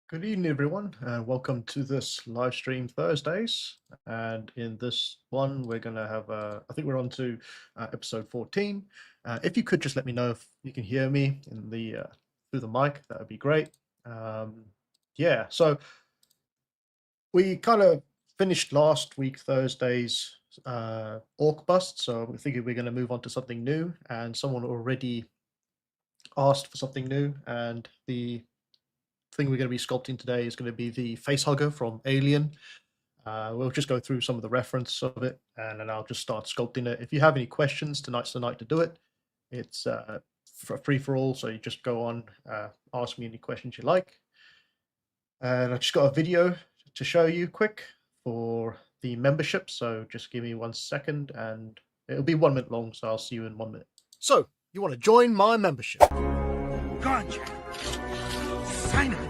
Good evening, everyone, and welcome to this live stream Thursdays. And in this one, we're going to have, I think we're on to episode 14. If you could just let me know if you can hear me in the through the mic, that would be great. Yeah, so we kind of finished last week Thursday's orc bust, so we're thinking we're going to move on to something new. And someone already asked for something new, and the thing we're going to be sculpting today is going to be the face hugger from Alien. We'll just go through some of the reference of it, and then I'll just start sculpting it. If you have any questions, tonight's the night to do it. It's free for all, so you just go on, ask me any questions you like. And I just got a video to show you quick for the membership, so just give me 1 second, and it'll be 1 minute long, so I'll see you in 1 minute. So, you want to join my membership? Gotcha. Sign up.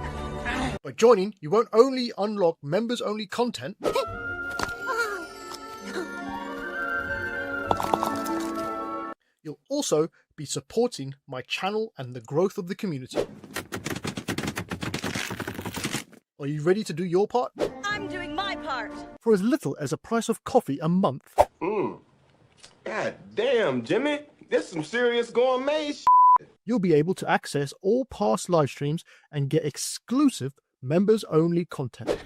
By joining, you won't only unlock members-only content, you'll also be supporting my channel and the growth of the community. Are you ready to do your part? I'm doing my part. For as little as a price of coffee a month, God damn, Jimmy. This some serious gourmet shit. you'll be able to access all past live streams and get exclusive members-only content.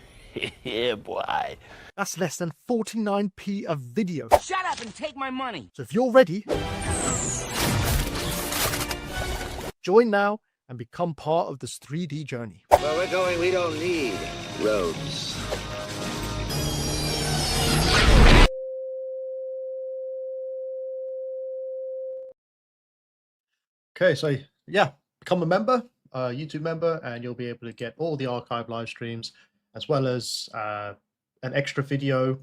Yeah, boy. That's less than 49p a video. Shut up and take my money. So if you're ready, join now and become part of this 3D journey. Where we're going, we don't need roads. Okay, so yeah, become a member, YouTube member, and you'll be able to get all the archive live streams, as well as an extra video,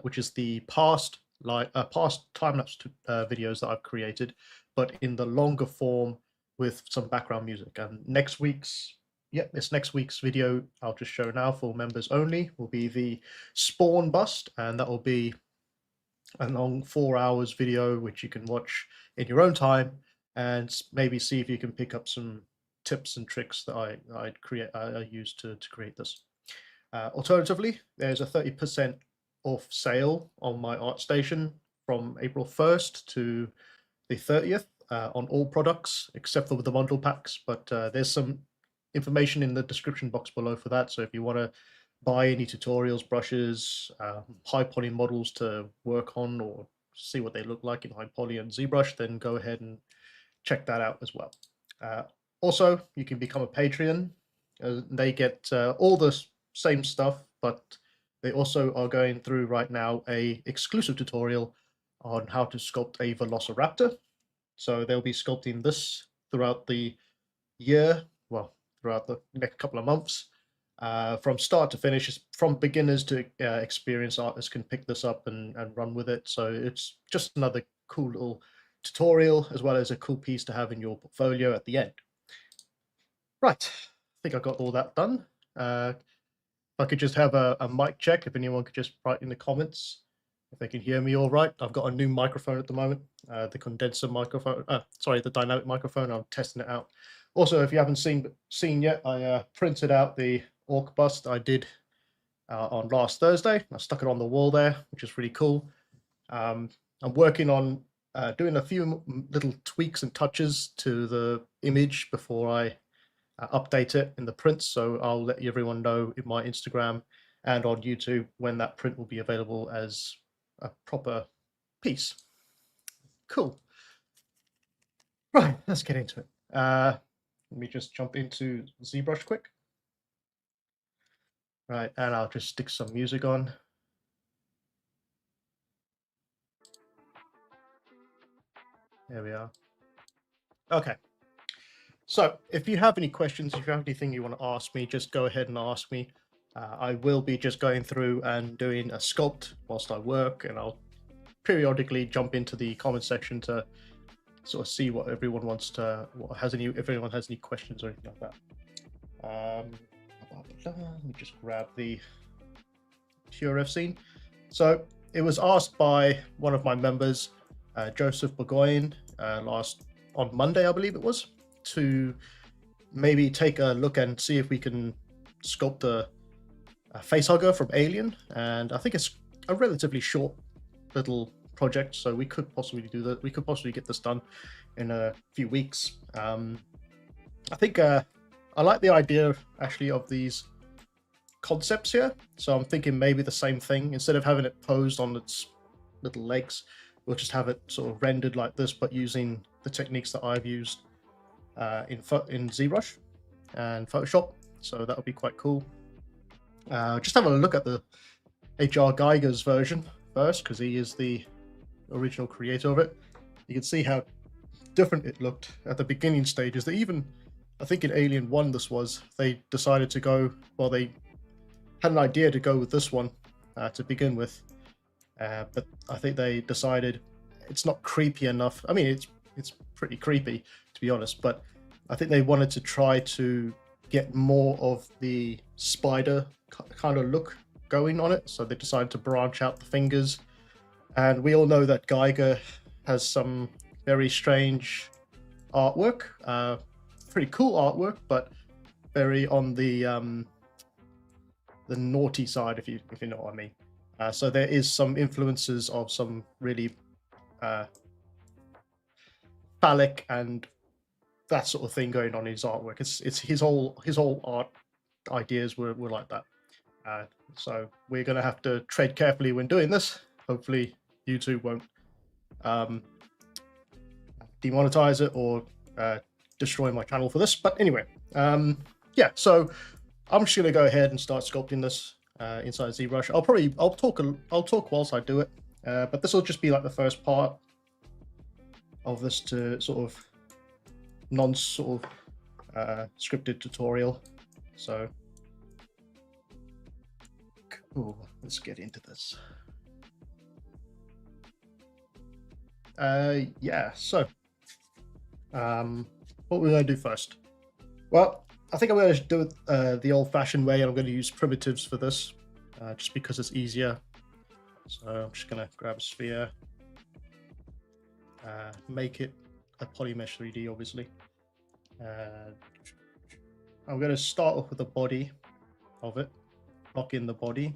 which is the past time-lapse videos that I've created, but in the longer form with some background music. And this next week's video I'll just show now for members only will be the spawn bust, and that will be a long 4 hours video which you can watch in your own time and maybe see if you can pick up some tips and tricks that I used to create this. Alternatively, there's a 30% off sale on my ArtStation from April 1st to the 30th on all products except for the bundle packs, but there's some information in the description box below for that. So if you want to buy any tutorials, brushes, high poly models to work on or see what they look like in high poly and ZBrush, then go ahead and check that out as well. Also, you can become a Patreon. They get all the same stuff, but they also are going through right now a exclusive tutorial on how to sculpt a Velociraptor. So they'll be sculpting this throughout the year, well, throughout the next couple of months. From start to finish, from beginners to experienced artists can pick this up and run with it. So it's just another cool little tutorial, as well as a cool piece to have in your portfolio at the end. Right, I think I got all that done. If I could just have a mic check, if anyone could just write in the comments if they can hear me all right. I've got a new microphone at the moment, the condenser microphone, the dynamic microphone. I'm testing it out. Also, if you haven't seen yet, I printed out the orc bust I did on last Thursday. I stuck it on the wall there, which is really cool. I'm working on doing a few little tweaks and touches to the image before I update it in the prints. So I'll let everyone know in my Instagram and on YouTube when that print will be available as a proper piece. Cool. Right, let's get into it. Let me just jump into ZBrush quick. Right, and I'll just stick some music on. There we are. Okay. So if you have any questions, if you have anything you want to ask me, just go ahead and ask me. I will be just going through and doing a sculpt whilst I work, and I'll periodically jump into the comment section to sort of see what everyone wants to, if anyone has any questions or anything like that. Let me just grab the QRF scene. So it was asked by one of my members, Joseph Burgoyne, on Monday, I believe it was, to maybe take a look and see if we can sculpt a facehugger from Alien, and I think it's a relatively short little project, so we could possibly do that. We could possibly get this done in a few weeks. I think I like the idea actually of these concepts here, so I'm thinking maybe the same thing. Instead of having it posed on its little legs, we'll just have it sort of rendered like this, but using the techniques that I've used in ZBrush and Photoshop. So that would be quite cool. Just have a look at the H.R. Geiger's version first, because he is the original creator of it. You can see how different it looked at the beginning stages. They even, I think in Alien 1 this was, they decided to go, well, they had an idea to go with this one to begin with, but I think they decided it's not creepy enough. I mean, it's pretty creepy, to be honest, but I think they wanted to try to get more of the spider kind of look going on it, so they decided to branch out the fingers. And we all know that Geiger has some very strange artwork, pretty cool artwork, but very on the naughty side, if you know what I mean. So there is some influences of some really phallic and that sort of thing going on in his artwork. It's his whole art ideas were like that. So we're going to have to tread carefully when doing this. Hopefully YouTube won't demonetize it or destroy my channel for this. But anyway, yeah, so I'm just going to go ahead and start sculpting this inside ZBrush. I'll talk whilst I do it, but this will just be like the first part of this to sort of scripted tutorial. So cool, let's get into this. Yeah, so what we're going to do first, well, I think I'm going to do it the old-fashioned way, and I'm going to use primitives for this just because it's easier. So I'm just going to grab a sphere, make it a polymesh 3D, obviously. I'm going to start off with the body of it, lock in the body,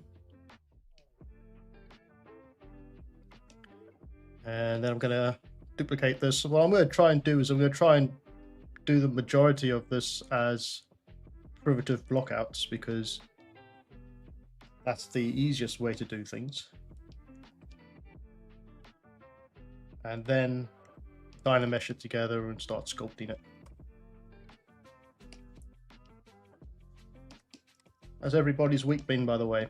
and then I'm going to duplicate this. So what I'm going to try and do is I'm going to try and do the majority of this as primitive blockouts, because that's the easiest way to do things, and then dynamesh it together and start sculpting it. How's everybody's week been, by the way?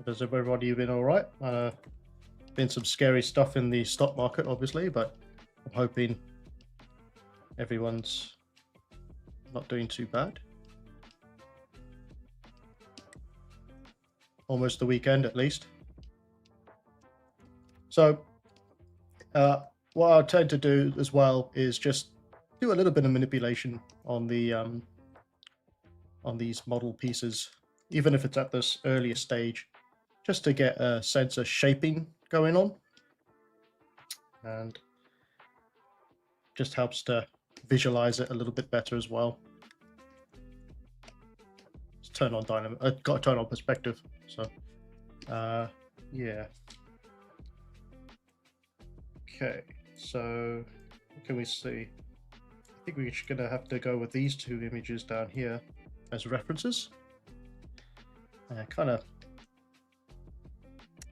Has everybody been all right? Been some scary stuff in the stock market, obviously, but I'm hoping everyone's not doing too bad. Almost the weekend, at least. So what I tend to do as well is just do a little bit of manipulation on the on these model pieces, even if it's at this earlier stage, just to get a sense of shaping going on, and just helps to visualize it a little bit better as well. Let's turn on dynamic. Got to turn on perspective. So yeah. Okay, so what can we see? I think we're just gonna have to go with these two images down here as references. Kind of.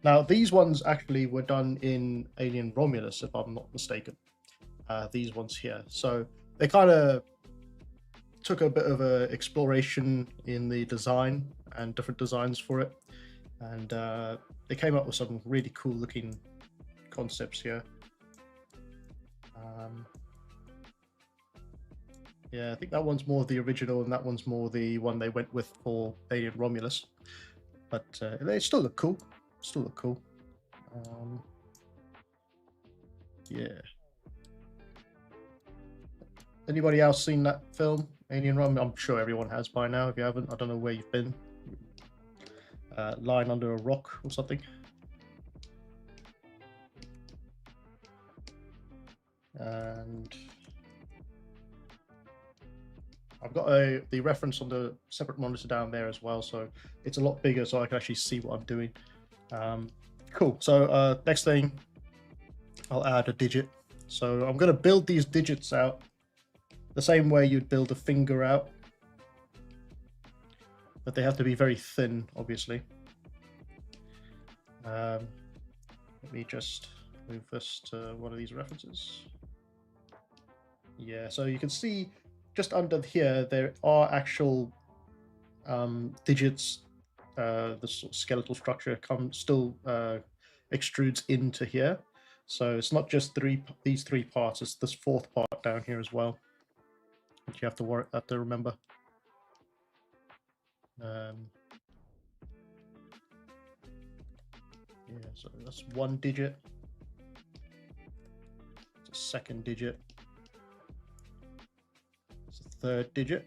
Now these ones actually were done in Alien Romulus, if I'm not mistaken. These ones here, so they kind of took a bit of a exploration in the design and different designs for it, and they came up with some really cool looking concepts here. Yeah, I think that one's more the original and that one's more the one they went with for Alien Romulus, but they still look cool. Yeah. Anybody else seen that film, Alien Romulus? I'm sure everyone has by now. If you haven't, I don't know where you've been. Lying under a rock or something. And I've got the reference on the separate monitor down there as well, so it's a lot bigger, so I can actually see what I'm doing. Cool. So next thing, I'll add a digit. So I'm going to build these digits out the same way you'd build a finger out, but they have to be very thin, obviously. Let me just move this to one of these references. Yeah, so you can see just under here there are actual digits. The sort of skeletal structure still extrudes into here, so it's not just these three parts. It's this fourth part down here as well, which you have to remember. Yeah, so that's one digit. It's a second digit. It's a third digit.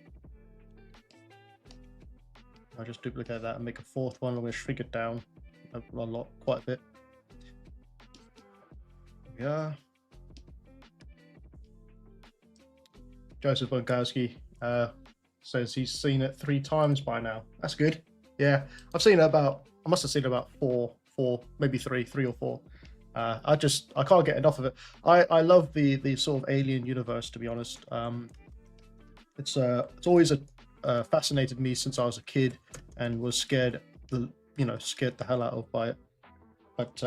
I'll just duplicate that and make a fourth one. I'm going to shrink it down a lot, quite a bit. Yeah. Joseph Bonkowski says he's seen it 3 times by now. That's good. Yeah, I've seen it I must have seen it about four, maybe three or four. I can't get enough of it. I love the sort of alien universe, to be honest. It's always fascinated me since I was a kid and was scared the hell out of by it. But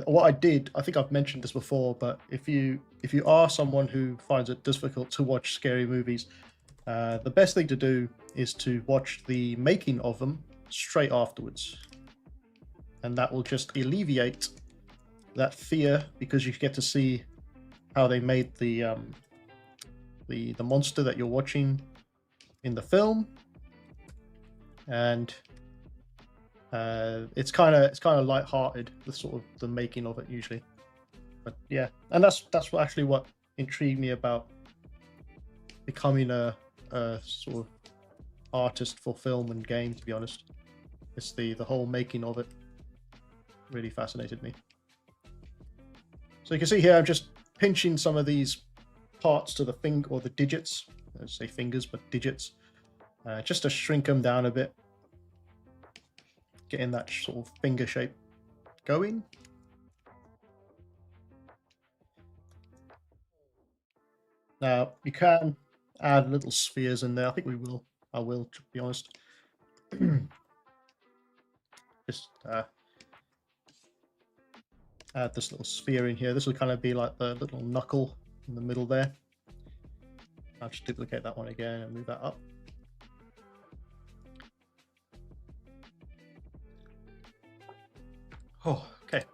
what I did, I think I've mentioned this before, but if you are someone who finds it difficult to watch scary movies, the best thing to do is to watch the making of them straight afterwards, and that will just alleviate that fear, because you get to see how they made the monster that you're watching in the film, and it's kind of light-hearted, the sort of the making of it usually. But yeah, and that's actually what intrigued me about becoming a sort of artist for film and game, to be honest. It's the whole making of it really fascinated me. So you can see here I'm just pinching some of these parts to the finger, or the digits. I say fingers, but digits, just to shrink them down a bit, getting that sort of finger shape going. Now you can add little spheres in there. I think I will, to be honest. Just add this little sphere in here. This will kind of be like the little knuckle in the middle there. I'll just duplicate that one again and move that up. Oh, okay.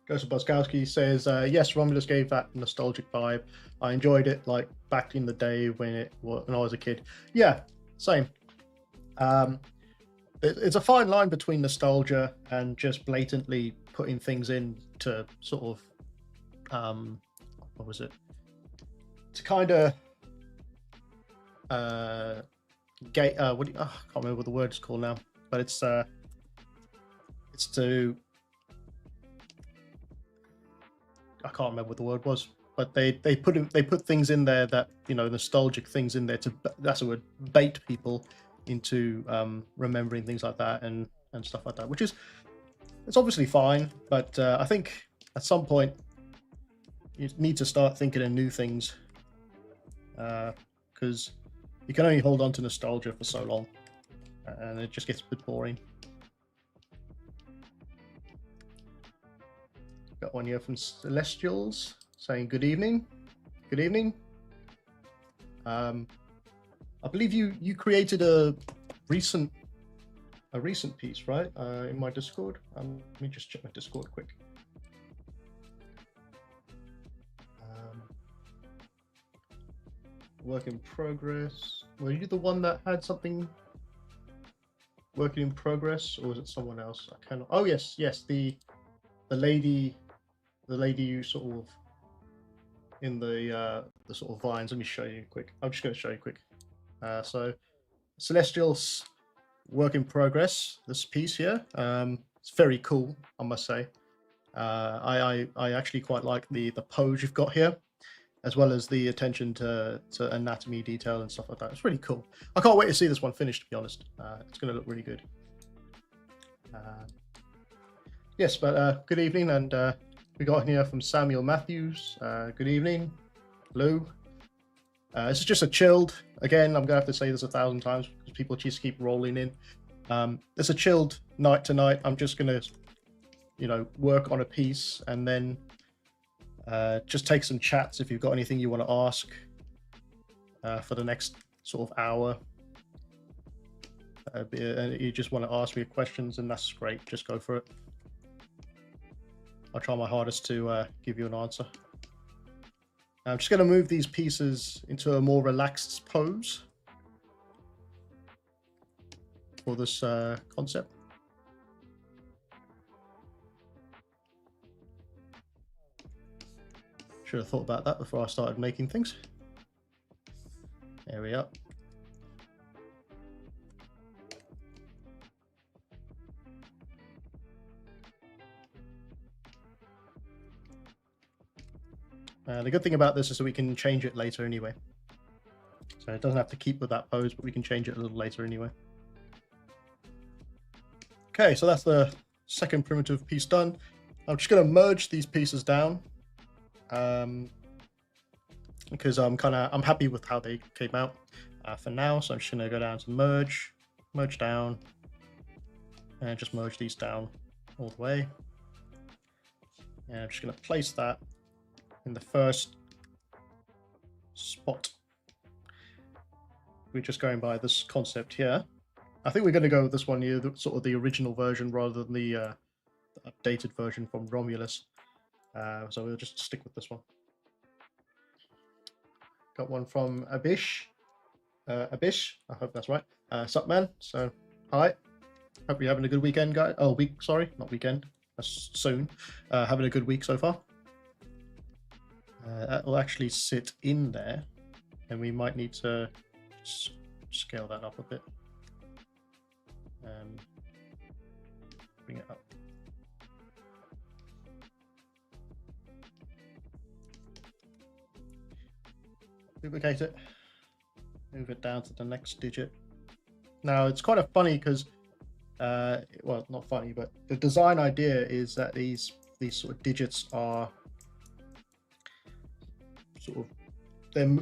Joseph Boskowski says, yes, Romulus gave that nostalgic vibe. I enjoyed it like back in the day when I was a kid. Yeah, same. It's a fine line between nostalgia and just blatantly putting things in to sort of, what was it? To kind of I can't remember what the word is called now, but it's to, I can't remember what the word was, but they put things in there that, nostalgic things in there to, that's a word, bait people into remembering things like that and stuff like that, which is, it's obviously fine, but I think at some point you need to start thinking of new things, because you can only hold on to nostalgia for so long, and it just gets a bit boring. Got one here from Celestials saying good evening. Good evening. I believe you created a recent piece, right? In my Discord. Let me just check my Discord quick. Work in progress. Were you the one that had something working in progress, or was it someone else? I cannot. Oh yes, the lady you sort of in the sort of vines. Let me show you quick. I'm just going to show you quick. So Celestial's work in progress. This piece here, it's very cool, I must say. I actually quite like the pose you've got here. as well as the attention to anatomy detail and stuff like that. It's really cool. I can't wait to see this one finished, to be honest. It's going to look really good. Yes, but good evening, and we got here from Samuel Matthews. Good evening, Lou. This is just a chilled, again, I'm going to have to say this 1,000 times because people just keep rolling in. It's a chilled night tonight. I'm just going to, you know, work on a piece and then just take some chats if you've got anything you want to ask for the next sort of hour. You just want to ask me questions, and that's great. Just go for it. I'll try my hardest to give you an answer. I'm just going to move these pieces into a more relaxed pose for this concept. Should have thought about that before I started making things. There we are. The good thing about this is that we can change it later anyway. So it doesn't have to keep with that pose, but we can change it a little later anyway. Okay, so that's the second primitive piece done. I'm just going to merge these pieces down because I'm happy with how they came out for now. So I'm just going to go down to merge down, and just merge these down all the way. And I'm just going to place that in the first spot. We're just going by this concept here. I think we're going to go with this one here, sort of the original version rather than the updated version from Romulus. So we'll just stick with this one. Got one from Abish. Abish, I hope that's right. Sup, man? So, hi. Hope you're having a good weekend, guys. Oh, week. Sorry, not weekend. That's soon. Having a good week so far. That will actually sit in there, and we might need to scale that up a bit. Bring it up. Duplicate it. Move it down to the next digit. Now it's kind of funny because, well, not funny, but the design idea is that these sort of digits are sort of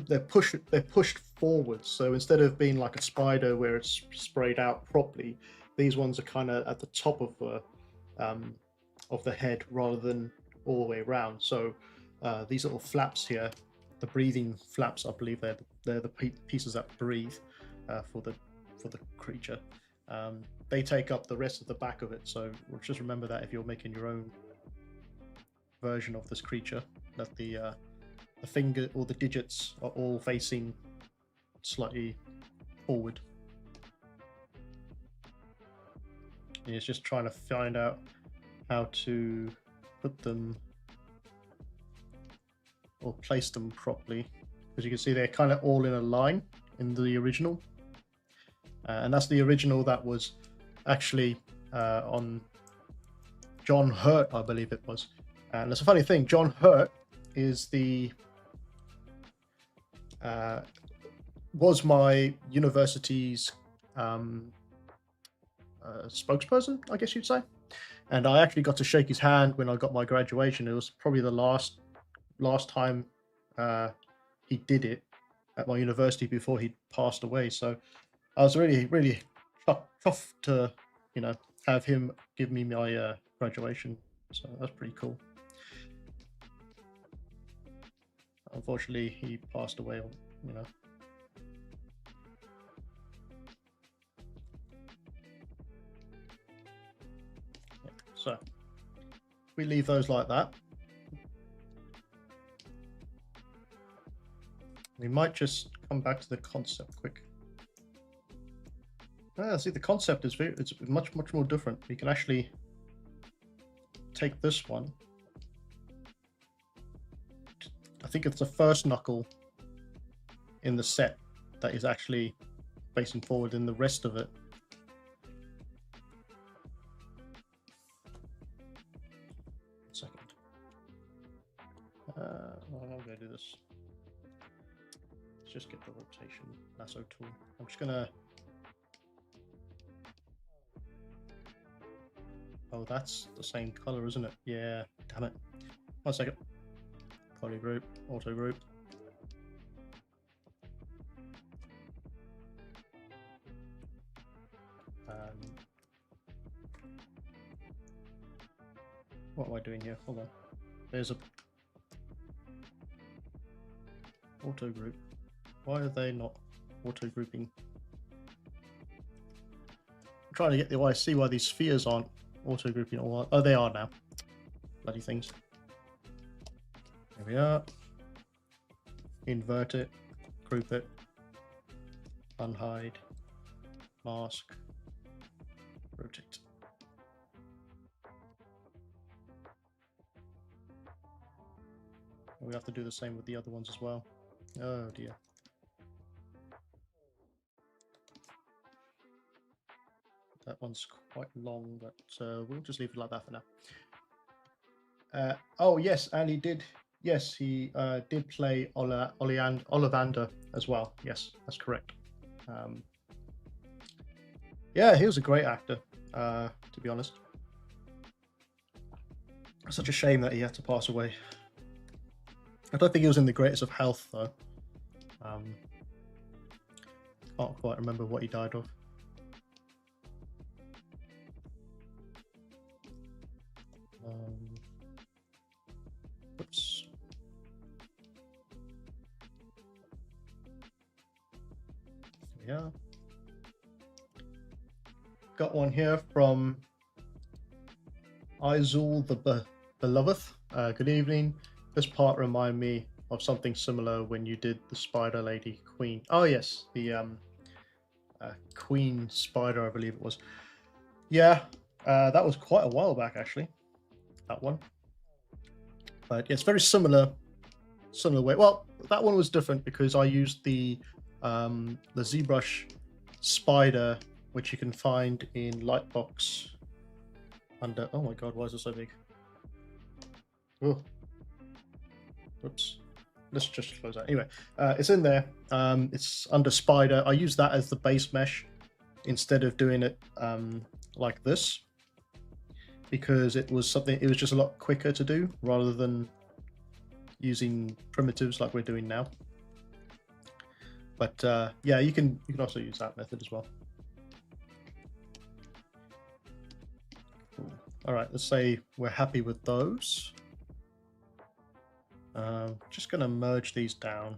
they're pushed forward. So instead of being like a spider where it's sprayed out properly, these ones are kind of at the top of the head rather than all the way around. So these little flaps here, the breathing flaps, I believe they're the pieces that breathe for the creature. They take up the rest of the back of it. So just remember that if you're making your own version of this creature, that the finger or the digits are all facing slightly forward. And it's just trying to find out how to put them or place them properly, because you can see they're kind of all in a line in the original, and that's the original that was actually on John Hurt, I believe it was. And it's a funny thing, John Hurt is was my university's spokesperson, I guess you'd say, and I actually got to shake his hand when I got my graduation. It was probably the last time he did it at my university before he passed away. So I was really chuffed to, you know, have him give me my graduation. So that's pretty cool. Unfortunately, he passed away, you know. Yeah, so we leave those like that. We might just come back to the concept quick. See, the concept is it's much more different. We can actually take this one. I think it's the first knuckle in the set that is actually facing forward, in the rest of it. One second. I'm going to do this. Let's just get the rotation lasso tool. I'm just gonna. Oh, that's the same color, isn't it? Yeah. Damn it. 1 second. Polygroup, auto group. What am I doing here? Hold on. There's a auto group. Why are they not auto grouping? I'm trying to get the I see why these spheres aren't auto grouping or what. Oh, they are now. Bloody things. Here we are. Invert it, group it, unhide, mask, rotate. We have to do the same with the other ones as well. Oh dear. That one's quite long, but we'll just leave it like that for now. Oh yes, and he did. Yes, he did play Ollivander as well. Yes, that's correct. Yeah, he was a great actor, to be honest. Such a shame that he had to pass away. I don't think he was in the greatest of health, though. Can't quite remember what he died of. Oops. Yeah. Got one here from Izul the Beloved. Good evening. This part reminded me of something similar when you did the Spider Lady Queen. Oh yes, the Queen Spider, I believe it was. Yeah, that was quite a while back actually. That one, but yeah, it's very similar way. Well, that one was different because I used the ZBrush Spider, which you can find in Lightbox under. Oh my God, why is it so big? Oh. Oops. Let's just close that. Anyway, it's in there. It's under Spider. I use that as the base mesh instead of doing it like this because it was just a lot quicker to do rather than using primitives like we're doing now. But yeah, you can also use that method as well. Cool. All right, let's say we're happy with those. Just going to merge these down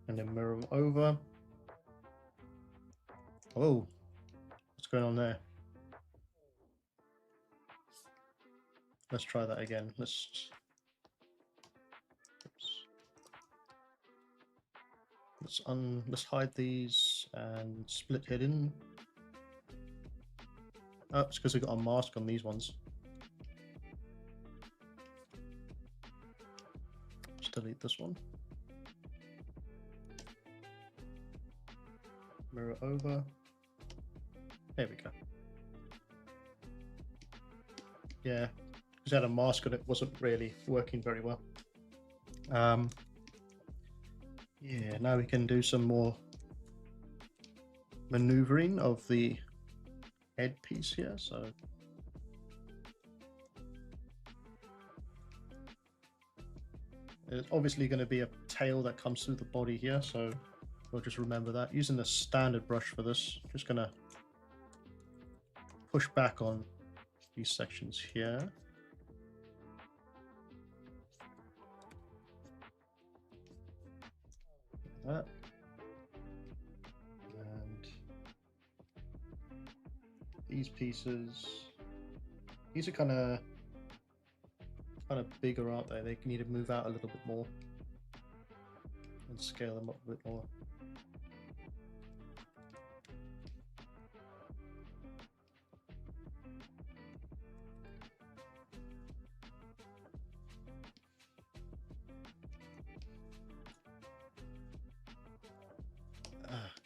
and then mirror them over. Oh, what's going on there? Let's try that again. Let's hide these and split hidden. Oh, it's because we've got a mask on these ones. Delete this one. Mirror over. There we go. Yeah, because I had a mask on it, wasn't really working very well. Yeah, now we can do some more maneuvering of the head piece here. So there's obviously going to be a tail that comes through the body here, so we'll just remember that. Using the standard brush for this, just going to push back on these sections here. Like that. And these pieces, these are kind of bigger, aren't they? They need to move out a little bit more and scale them up a bit more.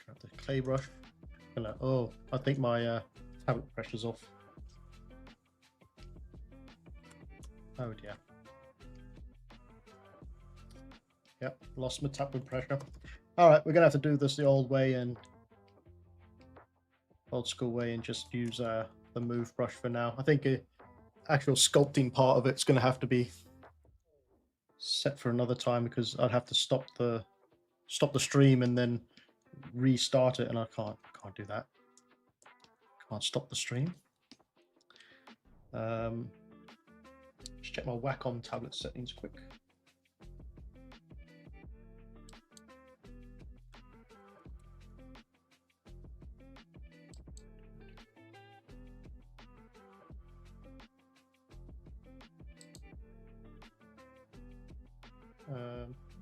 Grab the clay brush. Oh, I think my tablet pressure's off. Oh dear. Yep, lost my tablet pressure. All right, we're gonna have to do this the old way and old school way and just use the move brush for now. I think the actual sculpting part of it's gonna have to be set for another time because I'd have to stop the stream and then restart it, and I can't do that. Can't stop the stream. Just check my Wacom tablet settings quick.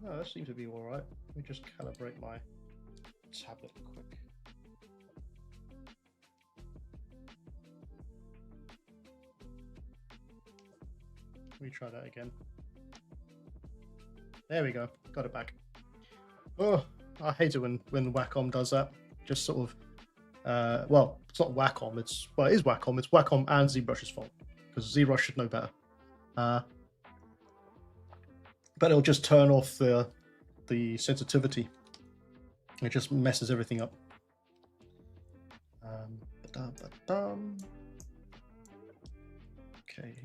No, that seems to be all right. Let me just calibrate my tablet quick. Let me try that again. There we go. Got it back. Oh, I hate it when Wacom does that. Just sort of, well, it's not Wacom. It is Wacom. It's Wacom and ZBrush's fault because ZBrush should know better. But it'll just turn off the sensitivity. It just messes everything up. Okay.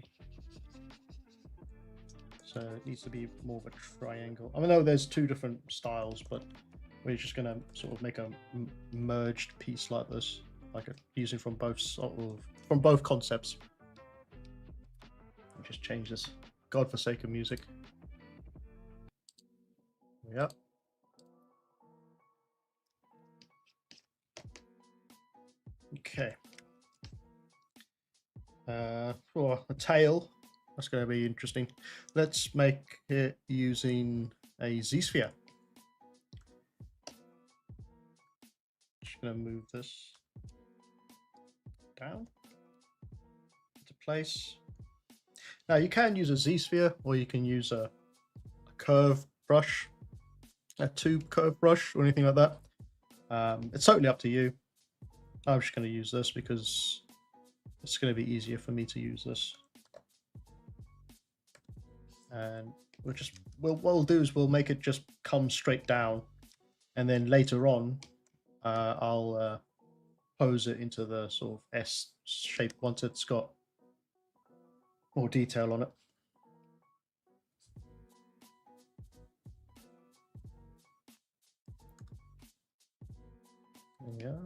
So it needs to be more of a triangle. I know there's two different styles, but we're just gonna sort of make a merged piece like this, like using from both concepts. I'll just change this godforsaken music. Yep. Okay. For a tail, that's going to be interesting. Let's make it using a Z-sphere. Just going to move this down into place. Now you can use a Z-sphere, or you can use a curve brush, a tube curve brush, or anything like that. It's totally up to you. I'm just going to use this because it's going to be easier for me to use this. And what we'll do is we'll make it just come straight down, and then later on I'll pose it into the sort of S shape once it's got more detail on it. Yeah,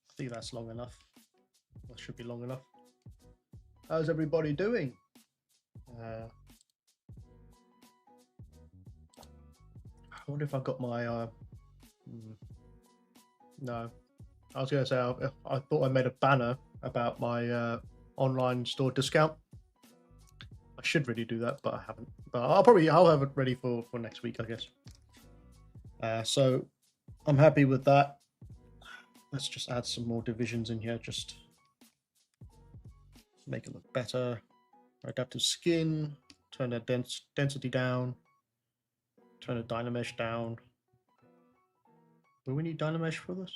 I think that's long enough. That should be long enough. How's everybody doing? I wonder if I've got my no, I was going to say I thought I made a banner about my online store discount. I should really do that, but I haven't. But I'll have it ready for next week, I guess. So I'm happy with that. Let's just add some more divisions in here, just make it look better. Adaptive skin, turn the density down, turn the Dynamesh down. Will we need Dynamesh for this?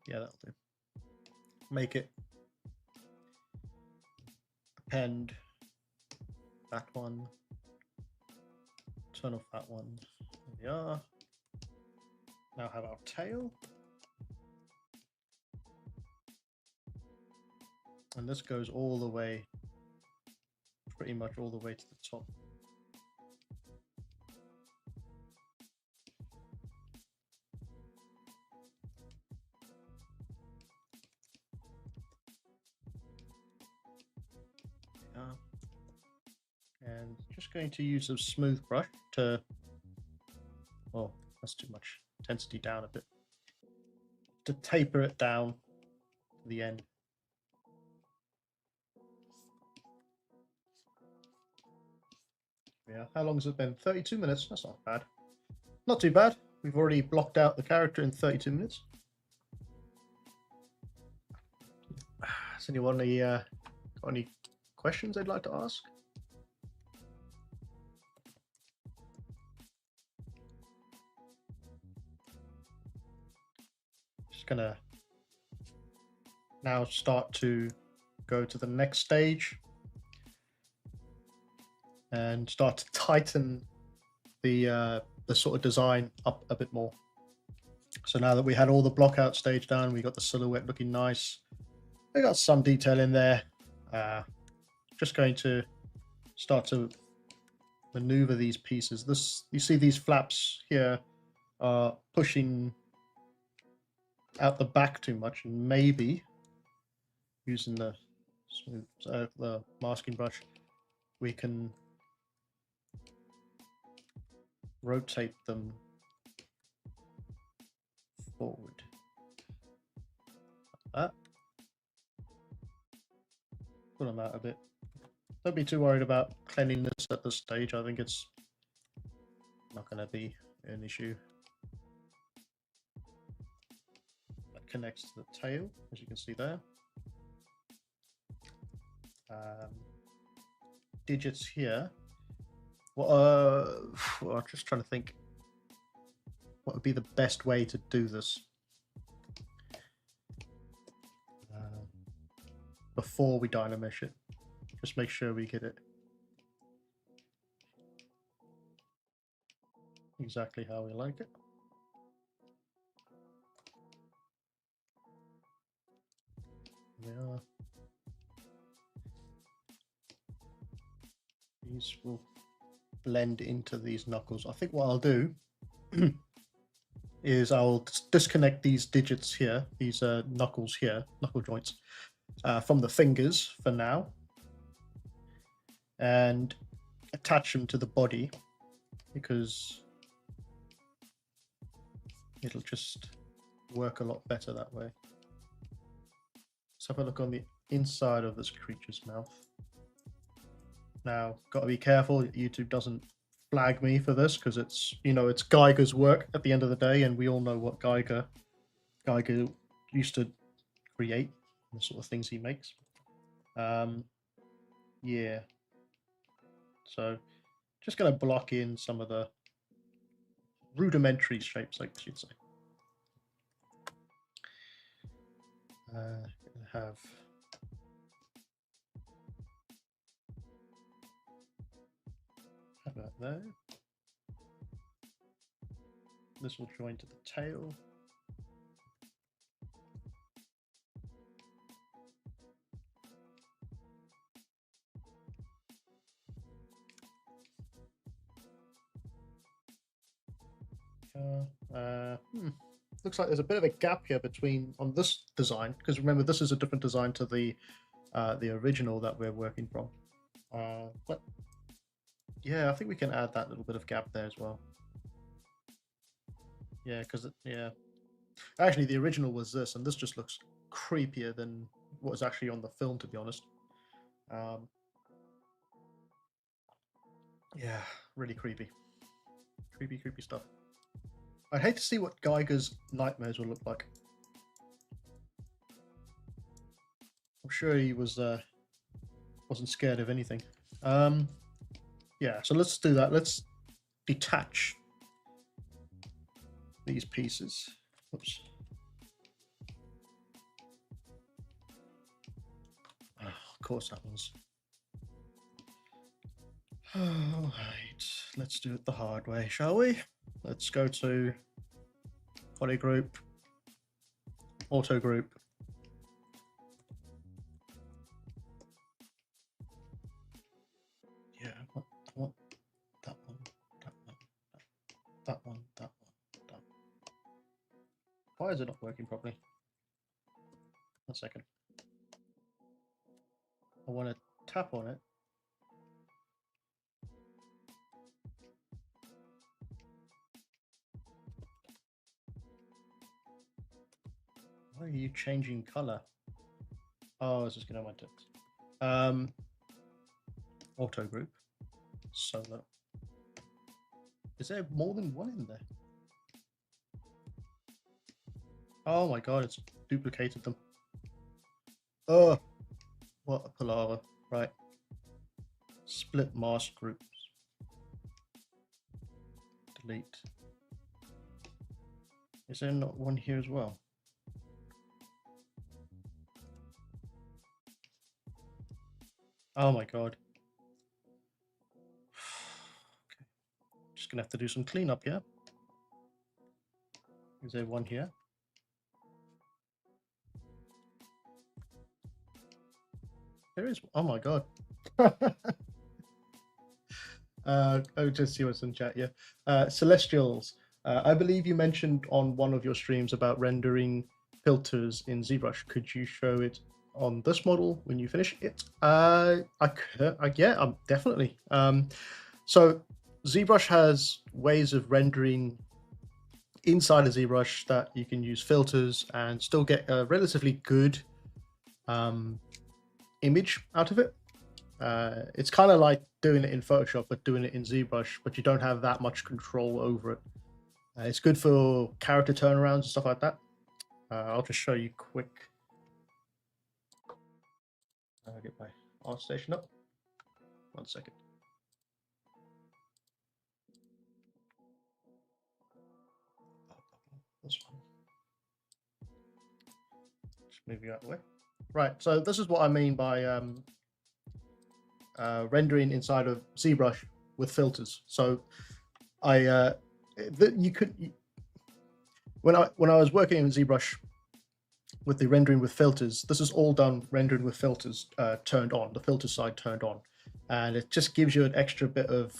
Yeah, that'll do. Make it append that one. Turn off that one. There we are. Now have our tail. And this goes all the way, pretty much all the way to the top. And just going to use a smooth brush to, oh, that's too much intensity down a bit, to taper it down to the end. Yeah, how long has it been? 32 minutes. That's not bad. Not too bad. We've already blocked out the character in 32 minutes. Has anyone got any questions they'd like to ask? Just gonna now start to go to the next stage. and start to tighten the sort of design up a bit more. So now that we had all the blockout stage done, we got the silhouette looking nice. We got some detail in there. Just going to start to maneuver these pieces. You see these flaps here are pushing out the back too much, and maybe using the masking brush, we can rotate them forward. Like that. Pull them out a bit. Don't be too worried about cleanliness at this stage. I think it's not going to be an issue. That connects to the tail, as you can see there. Digits here. Well, I'm just trying to think what would be the best way to do this before we dynamesh it. Just make sure we get it exactly how we like it. Yeah. These will blend into these knuckles. I think what I'll do is I'll disconnect these digits here, these knuckles here, knuckle joints, from the fingers for now, and attach them to the body, because it'll just work a lot better that way. Let's have a look on the inside of this creature's mouth. Now, got to be careful YouTube doesn't flag me for this, because it's, you know, it's Geiger's work at the end of the day, and we all know what Geiger used to create, the sort of things he makes. Yeah. So, just going to block in some of the rudimentary shapes, I should say. Have that there. This will join to the tail. Looks like there's a bit of a gap here between on this design, because remember this is a different design to the original that we're working from. But yeah, I think we can add that little bit of gap there as well. Yeah, because yeah, actually the original was this, and this just looks creepier than what was actually on the film, to be honest. Yeah, really creepy, creepy stuff. I'd hate to see what Geiger's nightmares will look like. I'm sure he was wasn't scared of anything. Yeah, so let's do that. Let's detach these pieces. Oops. Oh, of course that was. All right, let's do it the hard way, shall we? Let's go to body group, auto group. Yeah, I want that one, that one, that one, that one. Why is it not working properly? 1 second. I want to tap on it. Why are you changing color? Oh, this is going to my text. Auto group, solo. Is there more than one in there? Oh my god, it's duplicated them. Oh, what a palaver. Right. Split mask groups. Delete. Is there not one here as well? Oh my god. gonna have to do some cleanup here. Is there one here? There is. Oh my god. I'll just see what's in chat. Yeah, Celestials. I believe you mentioned on one of your streams about rendering filters in ZBrush. Could you show it on this model when you finish it? Yeah, definitely. So ZBrush has ways of rendering inside of ZBrush that you can use filters and still get a relatively good image out of it. It's kind of like doing it in Photoshop, but doing it in ZBrush, but you don't have that much control over it. It's good for character turnarounds and stuff like that. I'll just show you quick. I'll get my art station up. 1 second. This one. Just move you out of the way. Right, so this is what I mean by rendering inside of ZBrush with filters. So when I was working in ZBrush with the rendering with filters, this is all done rendering with filters turned on, the filter side turned on, and it just gives you an extra bit of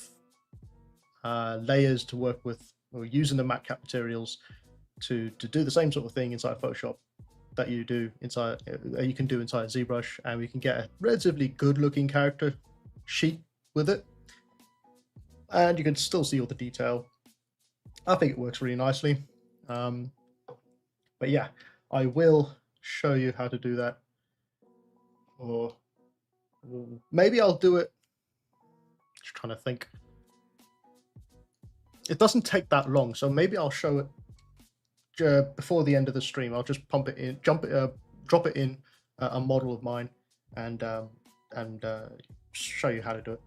layers to work with, or using the matcap materials to do the same sort of thing inside Photoshop that you do inside you can do inside ZBrush, and we can get a relatively good looking character sheet with it, and you can still see all the detail. I think it works really nicely. But yeah, I will show you how to do that, or maybe I'll do it. Just trying to think. It doesn't take that long, so maybe I'll show it before the end of the stream. I'll just pump it in, drop it in a model of mine, and show you how to do it.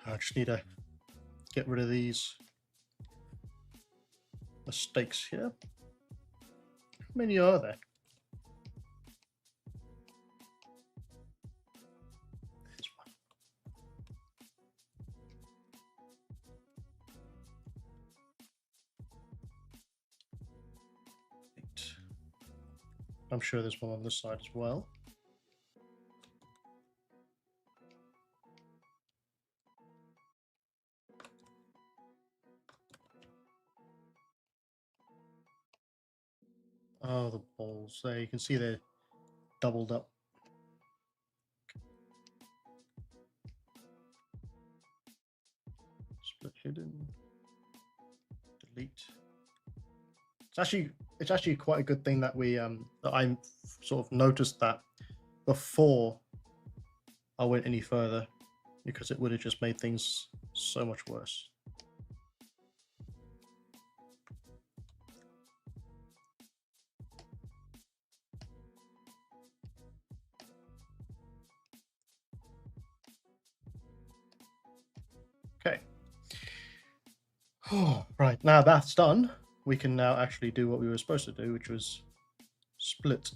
I just need to get rid of these mistakes here. How many are there? There's one. I'm sure there's one on this side as well. Oh, the balls. There you can see they're doubled up. Split hidden. Delete. It's actually quite a good thing that we that I sort of noticed that before I went any further, because it would have just made things so much worse. Okay. Oh, right, now that's done, we can now actually do what we were supposed to do, which was split.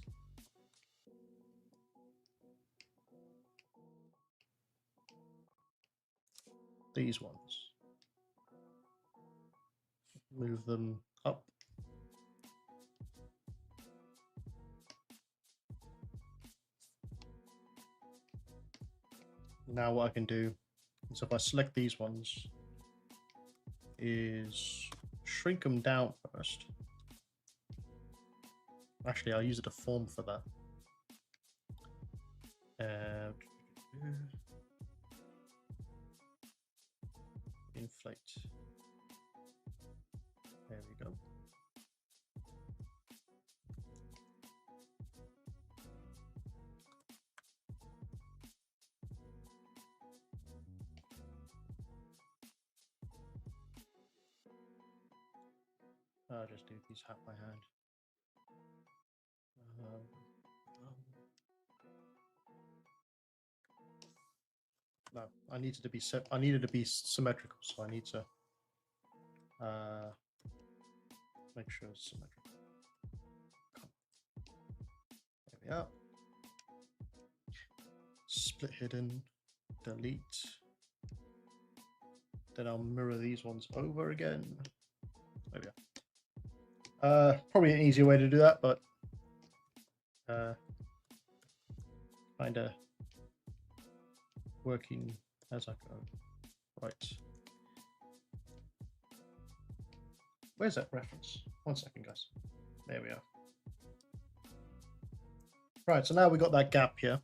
These ones. Move them up. Now what I can do is, if I select these ones, is shrink them down first. Actually, I'll use a deform for that. Inflate. There we go. I'll just do these hat by hand. No, I needed to be symmetrical, so I need to make sure it's symmetrical. There we are. Split hidden, delete, then I'll mirror these ones over again. There we go. Probably an easier way to do that, but kind of working as I go. Right. Where's that reference? 1 second, guys. There we are. Right, so now we got that gap here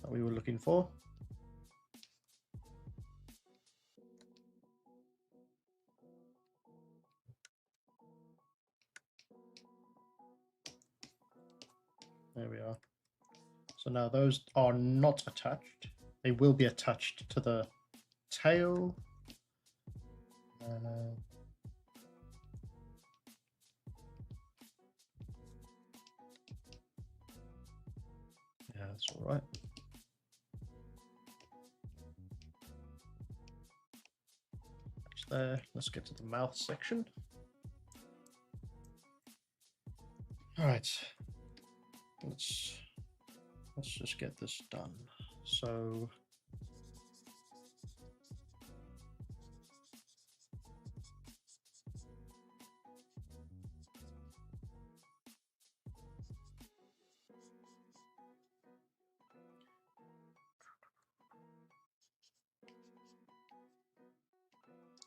that we were looking for. There we are. So now those are not attached. They will be attached to the tail. Yeah, that's all right. That's there. Let's get to the mouth section. All right. Let's just get this done. So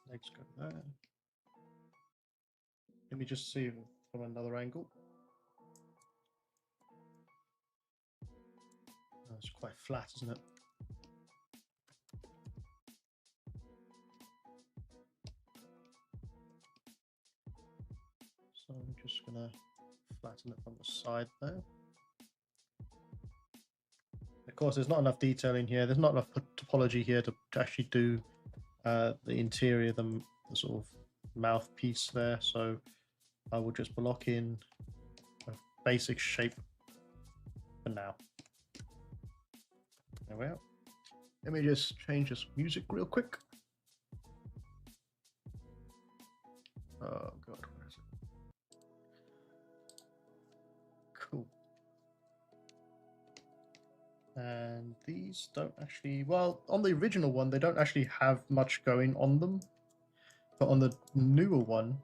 legs go there. Let me just see from another angle. Oh, it's quite flat, isn't it? So I'm just gonna flatten it from the side there. Of course, there's not enough detail in here. There's not enough topology here to actually do the interior, the sort of mouthpiece there. So I will just block in a basic shape for now. There we are. Let me just change this music real quick. Oh god, where is it? Cool. And these don't actually, well, on the original one, they don't actually have much going on them. But on the newer one,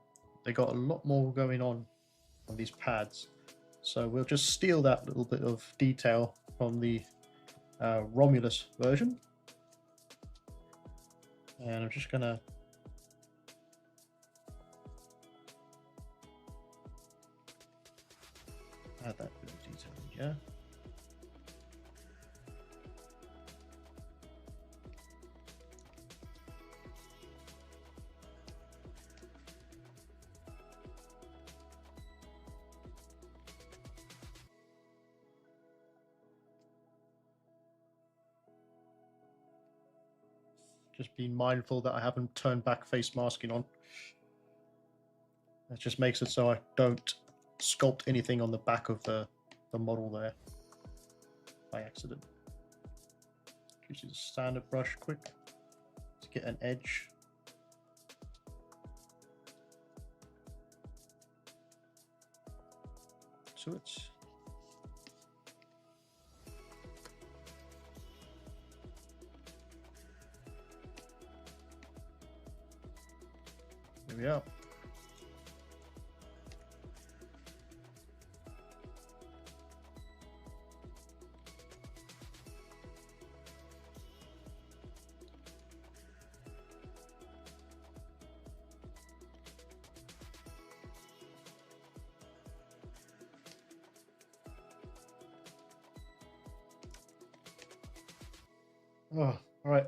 they got a lot more going on these pads. So we'll just steal that little bit of detail from the Romulus version. And I'm just gonna add that bit of detail in here. Just being mindful that I haven't turned back face masking on. That just makes it so I don't sculpt anything on the back of the model there by accident. Use the standard brush quick to get an edge. To it. There we are. Oh, all right.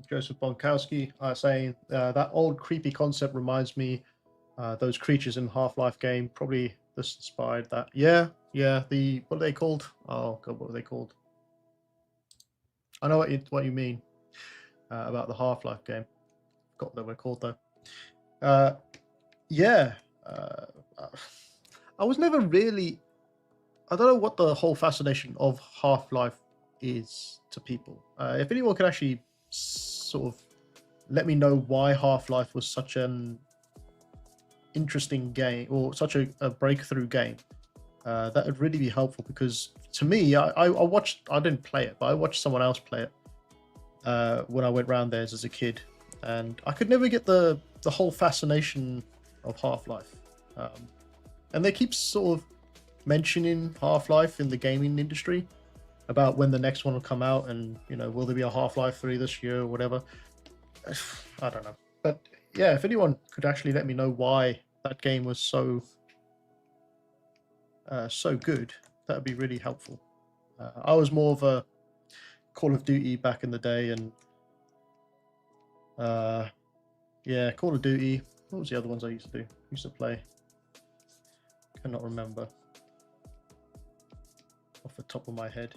Joseph Bonkowski saying that old creepy concept reminds me those creatures in Half-Life game. Probably this inspired that. Yeah. The what are they called? Oh god, what were they called? I know what you mean about the Half-Life game. Forgot what they were called though. Yeah. I was never really. I don't know what the whole fascination of Half-Life is to people. If anyone could actually sort of let me know why Half-Life was such an interesting game or such a breakthrough game, that would really be helpful, because to me, I watched, I didn't play it, but I watched someone else play it, when I went round there as a kid, and I could never get the whole fascination of Half-Life. And they keep sort of mentioning Half-Life in the gaming industry about when the next one will come out, and you know, will there be a Half-Life 3 this year or whatever. I don't know, but yeah, if anyone could actually let me know why that game was so good, that would be really helpful. I was more of a Call of Duty back in the day, and yeah, Call of Duty. What was the other ones I used to do? Used to play. Cannot remember off the top of my head.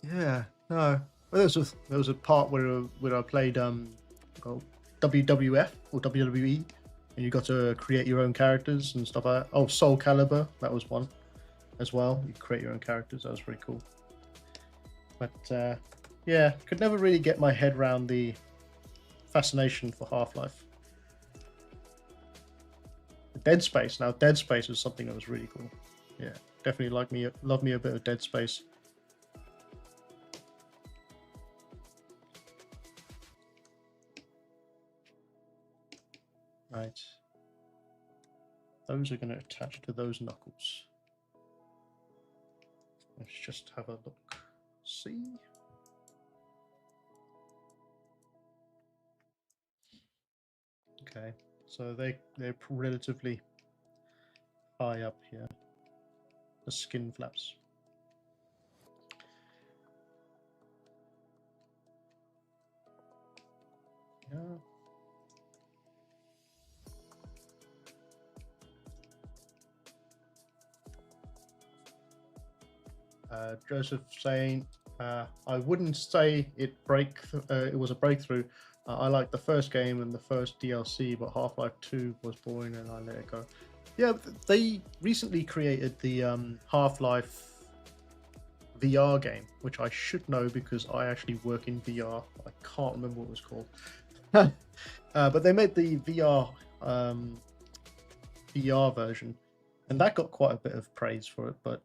Yeah, no. Well, there was a part where I played WWF or WWE, and you got to create your own characters and stuff like that. Oh, Soul Calibur, that was one as well. You create your own characters. That was pretty cool. But yeah, could never really get my head around the fascination for Half-Life. Dead Space. Now, Dead Space was something that was really cool. Yeah, definitely love me a bit of Dead Space. Right. Those are going to attach to those knuckles. Let's just have a look. See? Okay, so they're relatively high up here. The skin flaps. Yeah. Joseph saying, I wouldn't say it was a breakthrough. I liked the first game and the first DLC, but Half-Life 2 was boring and I let it go. Yeah, they recently created the Half-Life VR game, which I should know because I actually work in VR. I can't remember what it was called. But they made the VR version, and that got quite a bit of praise for it, but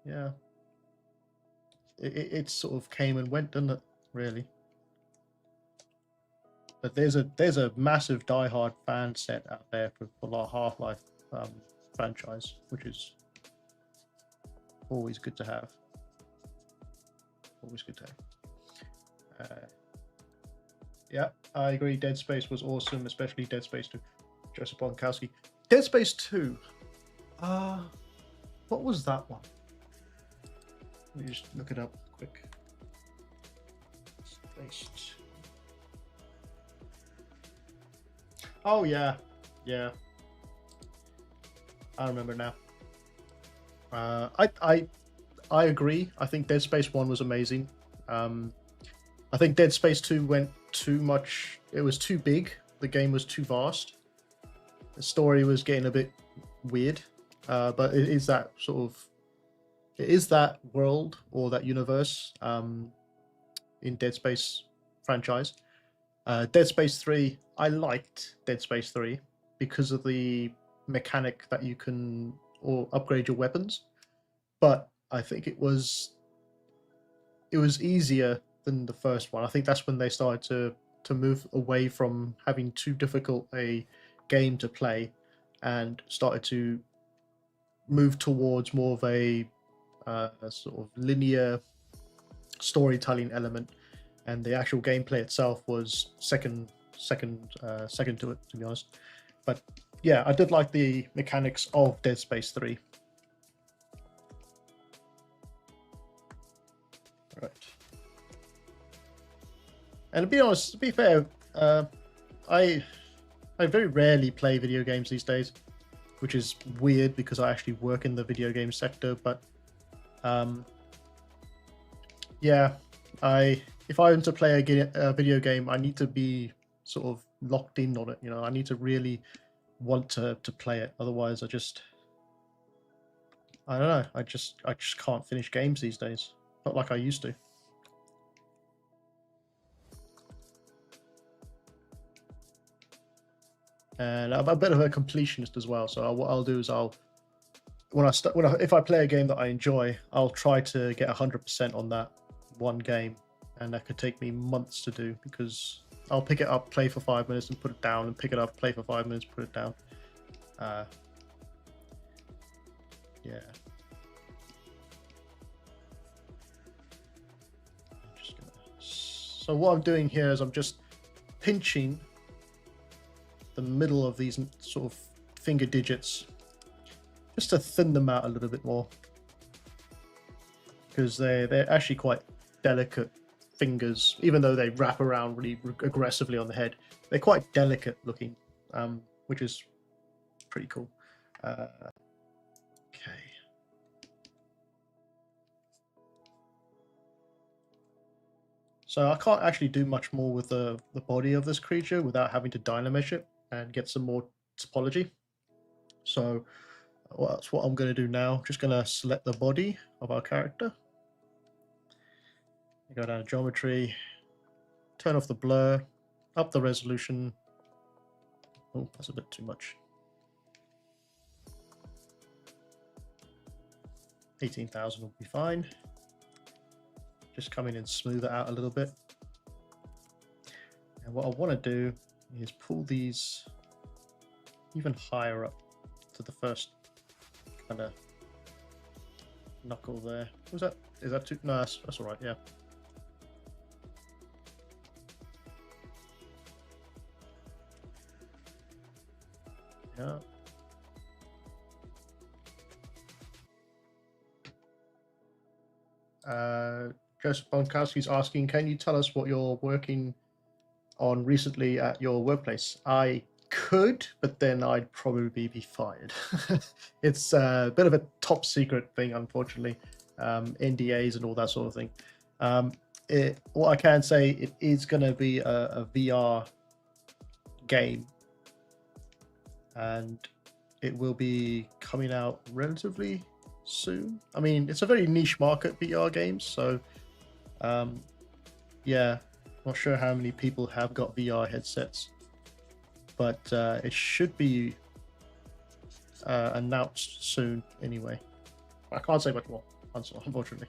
yeah, it sort of came and went, didn't it, really? But there's a massive diehard fan set out there for the Half-Life franchise, which is always good to have. Always good to have. Yeah, I agree. Dead Space was awesome, especially Dead Space 2. Joseph Bonkowski. Dead Space 2. What was that one? Let me just look it up quick. Space 2. Oh yeah, yeah. I remember now. I agree. I think Dead Space 1 was amazing. I think Dead Space 2 went too much. It was too big. The game was too vast. The story was getting a bit weird. But it is that sort of, it is that world or that universe in Dead Space franchise. Dead Space 3, I liked Dead Space 3 because of the mechanic that you can upgrade your weapons, but I think it was easier than the first one. I think that's when they started to move away from having too difficult a game to play and started to move towards more of a sort of linear storytelling element, and the actual gameplay itself was second to it, to be honest. But yeah, I did like the mechanics of Dead Space 3. Right. And to be fair, I very rarely play video games these days, which is weird because I actually work in the video game sector. But yeah, if I want to play a video game, I need to be sort of locked in on it. You know, I need to really want to play it. Otherwise, I don't know. I just can't finish games these days. Not like I used to. And I'm a bit of a completionist as well. So what I'll do is I'll if I play a game that I enjoy, I'll try to get 100% on that one game, and that could take me months to do because I'll pick it up, play for 5 minutes, and put it down, and pick it up, play for 5 minutes, put it down. Yeah. So what I'm doing here is I'm just pinching the middle of these sort of finger digits just to thin them out a little bit more, because they're actually quite delicate fingers, even though they wrap around really aggressively on the head. They're quite delicate looking, which is pretty cool. Okay. So I can't actually do much more with the body of this creature without having to dynamesh it and get some more topology. So that's what I'm going to do now. Just going to select the body of our character. Go down to geometry, turn off the blur, up the resolution. Oh, that's a bit too much. 18,000 will be fine. Just come in and smooth it out a little bit. And what I want to do is pull these even higher up to the first kind of knuckle there. Was that? Is that too? No, that's all right. Yeah. Yeah. Joseph Bonkowski's asking, can you tell us what you're working on recently at your workplace? I could, but then I'd probably be fired. It's a bit of a top secret thing, unfortunately. NDAs and all that sort of thing. What I can say, it is going to be a VR game, and it will be coming out relatively soon. I mean, it's a very niche market, VR games, so yeah, not sure how many people have got VR headsets, but it should be announced soon anyway. I can't say much more, unfortunately.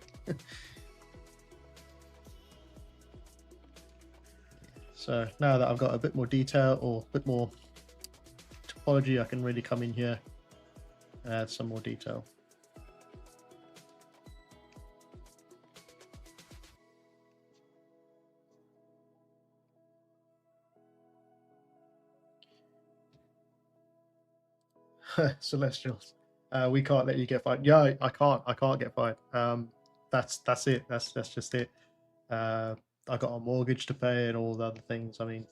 So now that I've got a bit more detail or a bit more topology, I can really come in here and add some more detail. Celestials, we can't let you get fired. Yeah, I can't get fired. That's it. That's just it. I got a mortgage to pay and all the other things. I mean,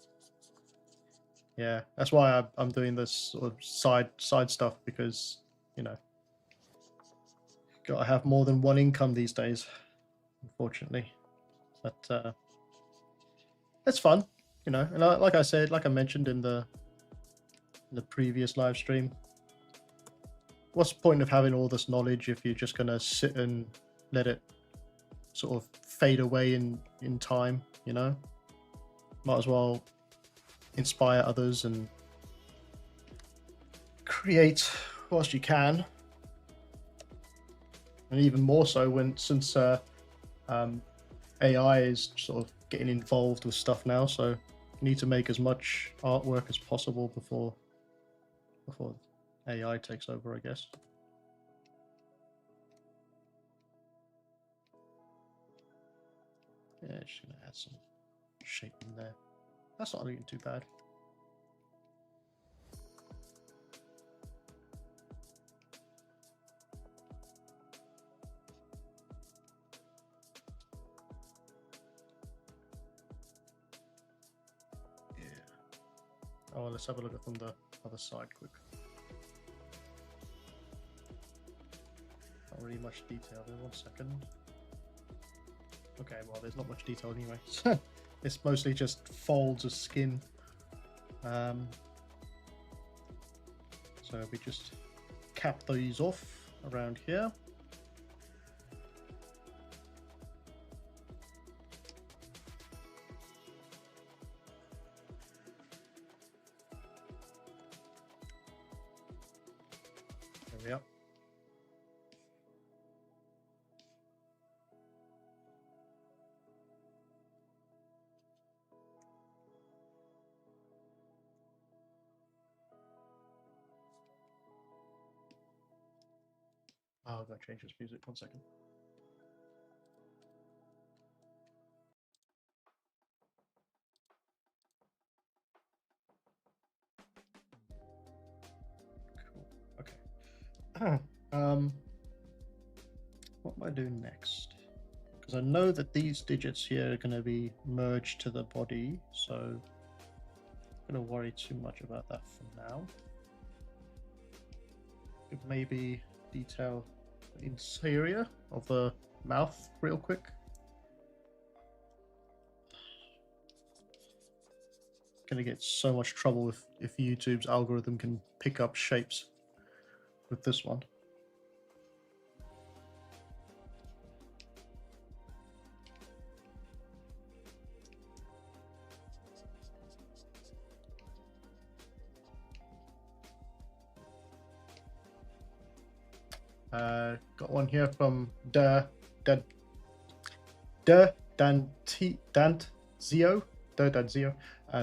yeah, that's why I'm doing this sort of side stuff, because, you know, gotta have more than one income these days, unfortunately. But it's fun, you know. And like I said, like I mentioned in the previous live stream, what's the point of having all this knowledge if you're just gonna sit and let it sort of fade away in time, you know? Might as well inspire others and create whilst you can. And even more so since AI is sort of getting involved with stuff now, so you need to make as much artwork as possible before AI takes over, I guess. Yeah, just gonna add some shape in there. That's not looking too bad. Yeah. Oh, let's have a look at from the other side quick. Not really much detail there. 1 second. Okay, well, there's not much detail anyway. It's mostly just folds of skin. So we just cap these off around here. There we are. I'm going to change this music 1 second. Cool. Okay. What am I doing next? Because I know that these digits here are going to be merged to the body, so I'm not going to worry too much about that for now. Could maybe detail the interior of the mouth real quick. Gonna get so much trouble if YouTube's algorithm can pick up shapes with this one. Got one here from Dantzio,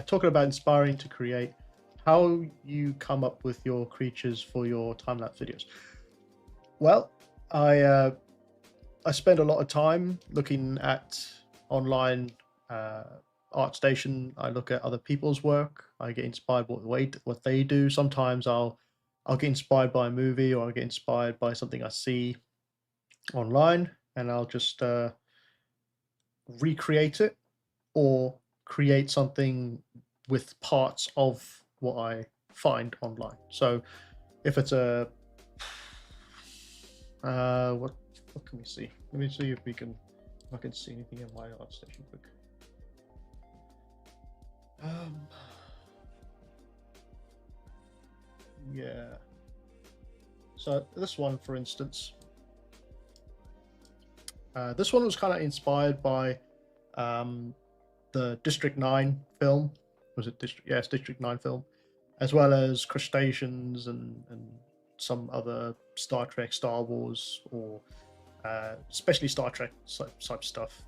talking about inspiring to create, how you come up with your creatures for your time-lapse videos. Well, I spend a lot of time looking at online ArtStation. I look at other people's work. I get inspired by what they do. Sometimes I'll get inspired by a movie, or I'll get inspired by something I see online, and I'll just recreate it or create something with parts of what I find online. So if it's a what can we see? Let me see if I can see anything in my ArtStation quick. Yeah. So this one, for instance, this one was kind of inspired by the District 9 film. Was it District? Yes, District 9 film, as well as Crustaceans and some other Star Trek, Star Wars, or especially Star Trek type stuff.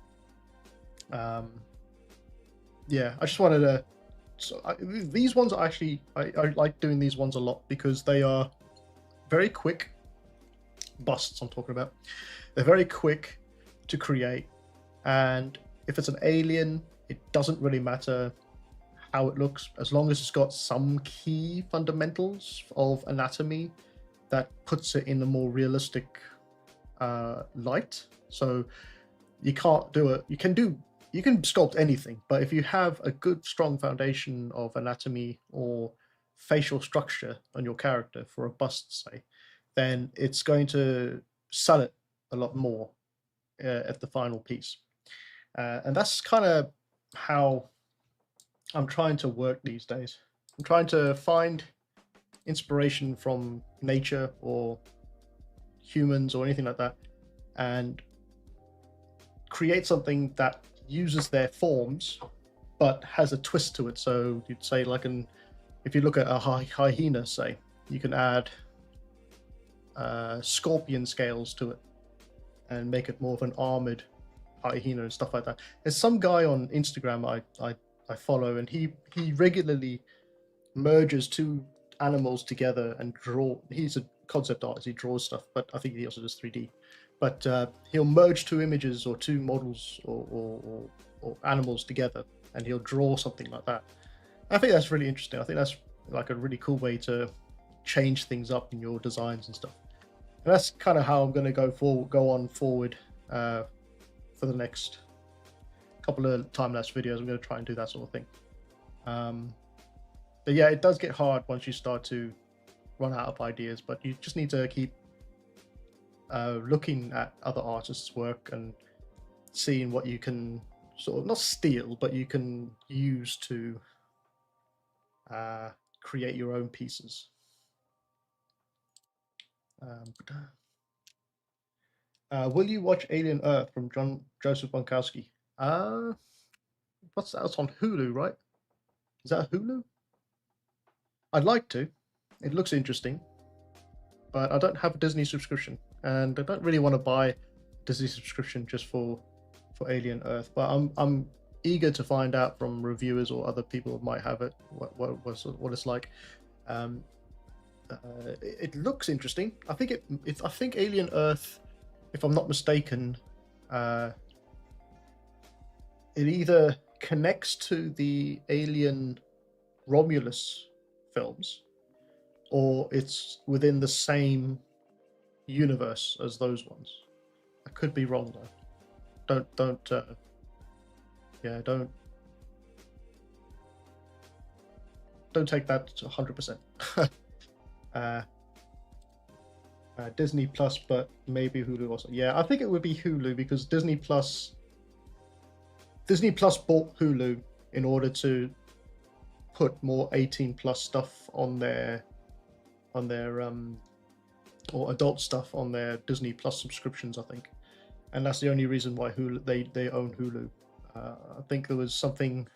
Yeah, I just wanted to. So these ones are actually, I like doing these ones a lot because they are very quick busts. I'm talking about. They're very quick to create, and if it's an alien, it doesn't really matter how it looks, as long as it's got some key fundamentals of anatomy that puts it in a more realistic light. So you can't do it. You can sculpt anything, but if you have a good, strong foundation of anatomy or facial structure on your character for a bust, say, then it's going to sell it a lot more at the final piece. And that's kind of how I'm trying to work these days. I'm trying to find inspiration from nature or humans or anything like that, and create something that uses their forms but has a twist to it. So you'd say, like, if you look at a hyena, say, you can add scorpion scales to it and make it more of an armored hyena and stuff like that. There's some guy on Instagram I follow, and he regularly merges two animals together and draw. He's a concept artist, he draws stuff, but I think he also does 3D. But he'll merge two images or two models or animals together, and he'll draw something like that. I think that's really interesting. I think that's like a really cool way to change things up in your designs and stuff. And that's kind of how I'm going to go on forward for the next couple of time-lapse videos. I'm going to try and do that sort of thing. But yeah, it does get hard once you start to run out of ideas, but you just need to keep looking at other artists' work and seeing what you can sort of not steal, but you can use to create your own pieces. Will you watch Alien Earth from Joseph Bonkowski? What's that? It's on Hulu, right? Is that Hulu? I'd like to. It looks interesting, but I don't have a Disney subscription, and I don't really want to buy a Disney subscription just for Alien Earth. But I'm eager to find out from reviewers or other people who might have it what it's like. It looks interesting. I think I think Alien Earth, if I'm not mistaken, it either connects to the Alien Romulus films, or it's within the same universe as those ones. I could be wrong though. Don't take that to 100%. Disney Plus, but maybe Hulu also. Yeah, I think it would be Hulu, because Disney Plus bought Hulu in order to put more 18 plus stuff on their or adult stuff on their Disney Plus subscriptions, I think. And that's the only reason why Hulu they own Hulu. I think there was something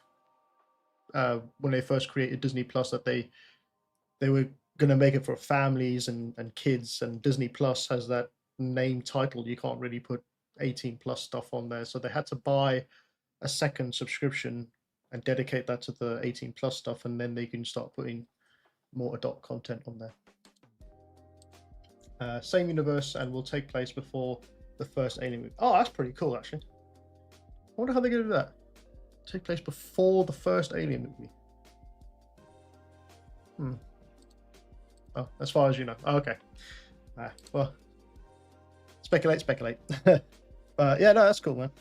when they first created Disney Plus that they were going to make it for families and kids, and Disney Plus has that name title. You can't really put 18 plus stuff on there, so they had to buy a second subscription and dedicate that to the 18 plus stuff, and then they can start putting more adult content on there. Same universe, and will take place before the first Alien movie. Oh, that's pretty cool, actually. I wonder how they're going to do that. Take place before the first Alien movie. Oh, as far as you know. Oh, okay. Well, speculate. But yeah, no, that's cool, man.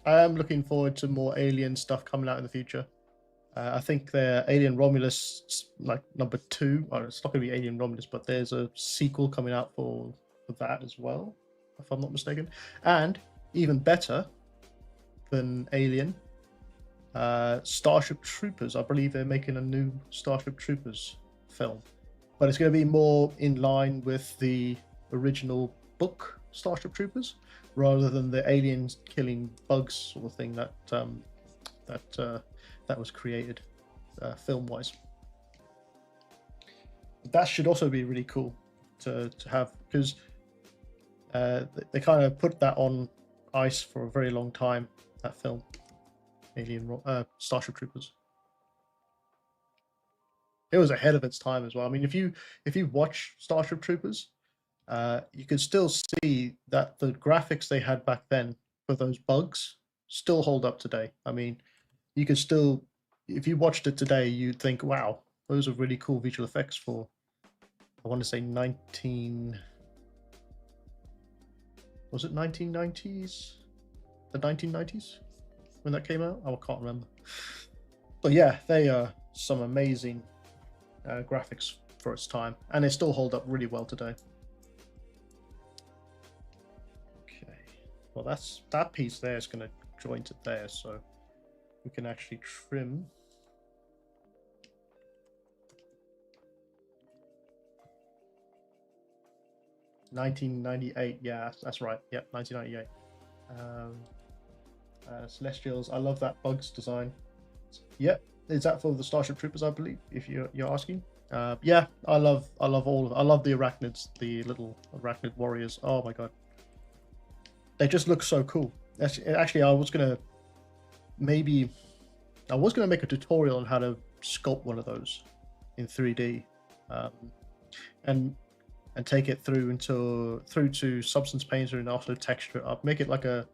I am looking forward to more Alien stuff coming out in the future. I think the Alien Romulus, like number 2, or it's not going to be Alien Romulus, but there's a sequel coming out for that as well, if I'm not mistaken. And even better than Alien, Starship Troopers. I believe they're making a new Starship Troopers film, but it's going to be more in line with the original book Starship Troopers, rather than the aliens killing bugs sort of thing that that was created film-wise. That should also be really cool to have, because they kind of put that on ice for a very long time, that film, Starship Troopers. It was ahead of its time as well. I mean, if you watch Starship Troopers, you can still see that the graphics they had back then for those bugs still hold up today. I mean, you could still, if you watched it today, you'd think, wow, those are really cool visual effects for, I want to say 1990s? The 1990s when that came out? I can't remember. But yeah, they are some amazing graphics for its time, and they still hold up really well today. Okay, well, that piece there is going to joint it there, so we can actually trim. $1998, yeah, that's right. Yep, 1998. Celestials, I love that bugs design. Yep, is that for the Starship Troopers, I believe, if you're asking? Yeah, I love all of it. I love the arachnids, the little arachnid warriors. Oh my god, they just look so cool. Actually, I was gonna make a tutorial on how to sculpt one of those in 3D, and take it through to Substance Painter and also texture it up, make it like a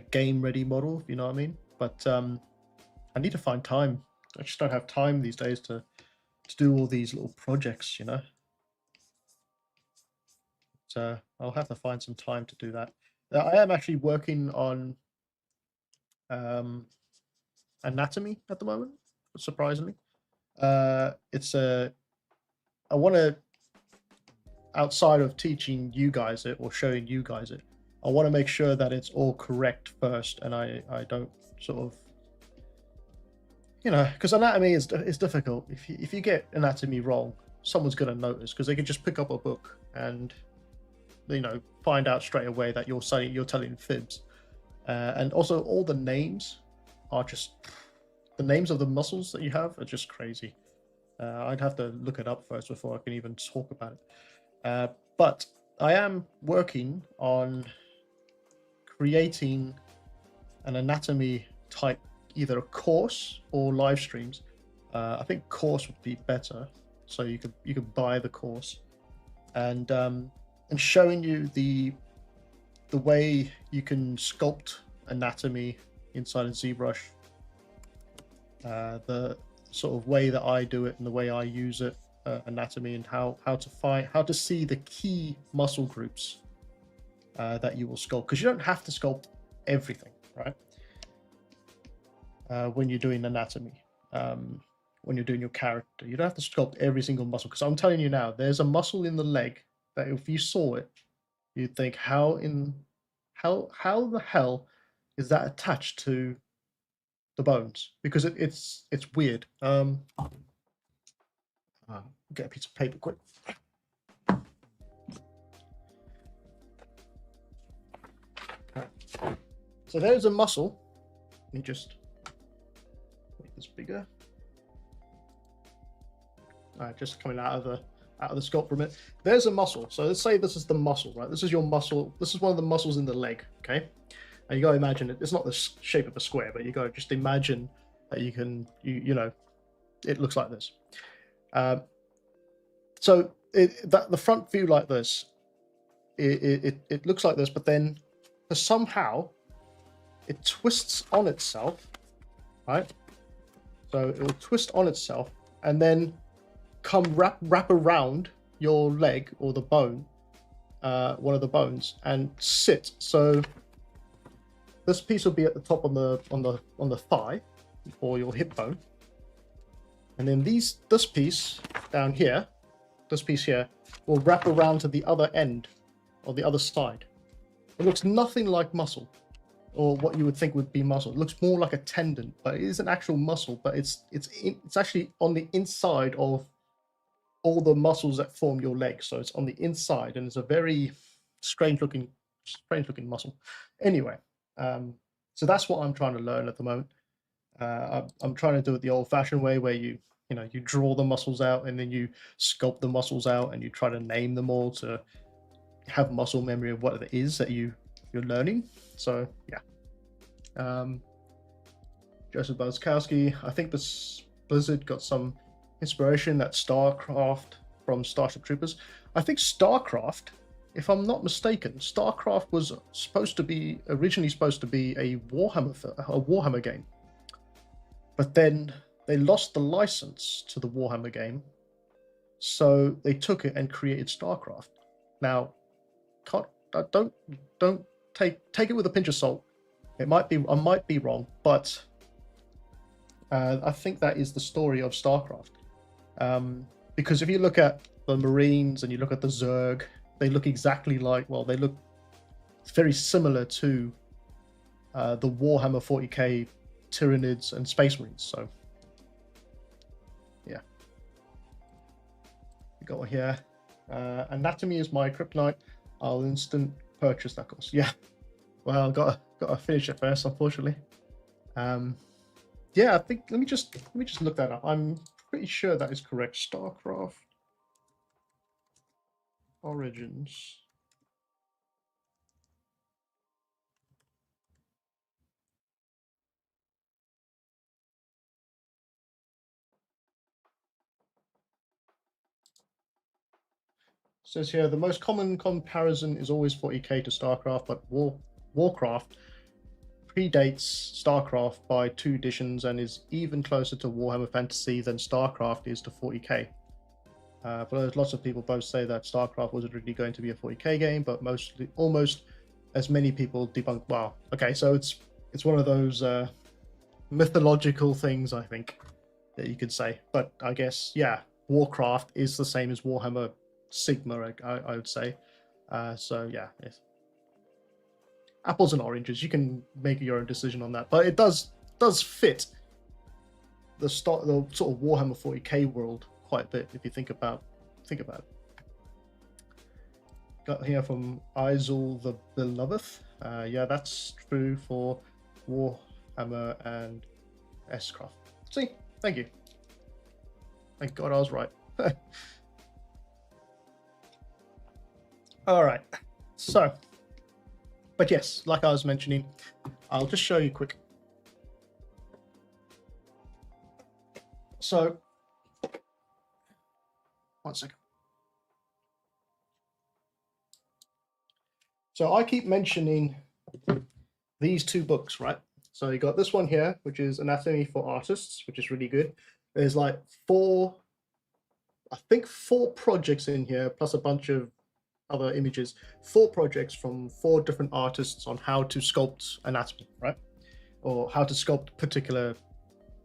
game ready model, if you know what I mean. But I need to find time. I just don't have time these days to do all these little projects, you know. So I'll have to find some time to do that. I am actually working on anatomy at the moment, surprisingly. I want to, outside of teaching you guys it or showing you guys it, I want to make sure that it's all correct first, and I don't sort of, you know, because anatomy is difficult. If you get anatomy wrong, someone's going to notice, because they can just pick up a book and, you know, find out straight away that you're telling fibs. And also, all the names are just, the names of the muscles that you have are just crazy. I'd have to look it up first before I can even talk about it. But I am working on creating an anatomy type, either a course or live streams. I think course would be better, so you could buy the course, and showing you the way you can sculpt anatomy inside of ZBrush, the sort of way that I do it and the way I use it, anatomy, and how to see the key muscle groups that you will sculpt, because you don't have to sculpt everything, right? When you're doing anatomy, when you're doing your character, you don't have to sculpt every single muscle, because I'm telling you now, there's a muscle in the leg that if you saw it, you'd think, how the hell is that attached to the bones? Because it's weird. Get a piece of paper quick. So there's a muscle. Let me just make this bigger. Just coming out of the sculpt from it. There's a muscle. So let's say this is the muscle, right? This is your muscle. This is one of the muscles in the leg. Okay, and you gotta imagine it. It's not the shape of a square, but you gotta just imagine that you can, you know, it looks like this. So the front view like this, it looks like this, but then somehow it twists on itself, right? So it will twist on itself and then come wrap around your leg or the bone, one of the bones, and sit. So this piece will be at the top on the thigh or your hip bone, and then this piece down here, this piece here, will wrap around to the other end or the other side. It looks nothing like muscle, or what you would think would be muscle. It looks more like a tendon, but it is an actual muscle. But it's actually on the inside of all the muscles that form your leg. So it's on the inside, and it's a very strange looking muscle. Anyway, so that's what I'm trying to learn at the moment. I'm trying to do it the old-fashioned way, where you draw the muscles out and then you sculpt the muscles out and you try to name them all to have muscle memory of what it is that you're learning. So yeah. Joseph Buzkowski, I think this Blizzard got some inspiration at StarCraft from Starship Troopers. I think StarCraft, if I'm not mistaken, StarCraft was originally supposed to be a Warhammer game, but then they lost the license to the Warhammer game, so they took it and created StarCraft. Now, don't take it with a pinch of salt. I might be wrong, but I think that is the story of StarCraft. Because if you look at the Marines and you look at the Zerg, they look exactly like, well, they look very similar to the Warhammer 40k Tyranids and Space Marines. So yeah, we got here. Anatomy is my kryptonite. I'll instant purchase that course. Yeah, well, gotta finish it first, unfortunately. Yeah, I think let me just look that up. I'm pretty sure that is correct. StarCraft Origins. Says here, the most common comparison is always 40k to StarCraft, but Warcraft predates StarCraft by 2 editions and is even closer to Warhammer Fantasy than StarCraft is to 40k. But lots of people both say that StarCraft was originally going to be a 40k game, but almost as many people debunk. Wow. Okay, so it's one of those mythological things, I think, that you could say. But I guess, yeah, Warcraft is the same as Warhammer Sigma, I would say. So yeah, apples and oranges. You can make your own decision on that, but it does fit the sort of Warhammer 40k world quite a bit if you think about it. Got here from Isel the Beloveth. Yeah, that's true for Warhammer and S-Craft. See, thank you. Thank God I was right. All right, so, but yes, like I was mentioning, I'll just show you quick. So 1 second. So I keep mentioning these two books, right? So you got this one here, which is Anatomy for Artists, which is really good. There's like four projects in here, plus a bunch of other images, 4 projects from 4 different artists on how to sculpt anatomy, right? Or how to sculpt particular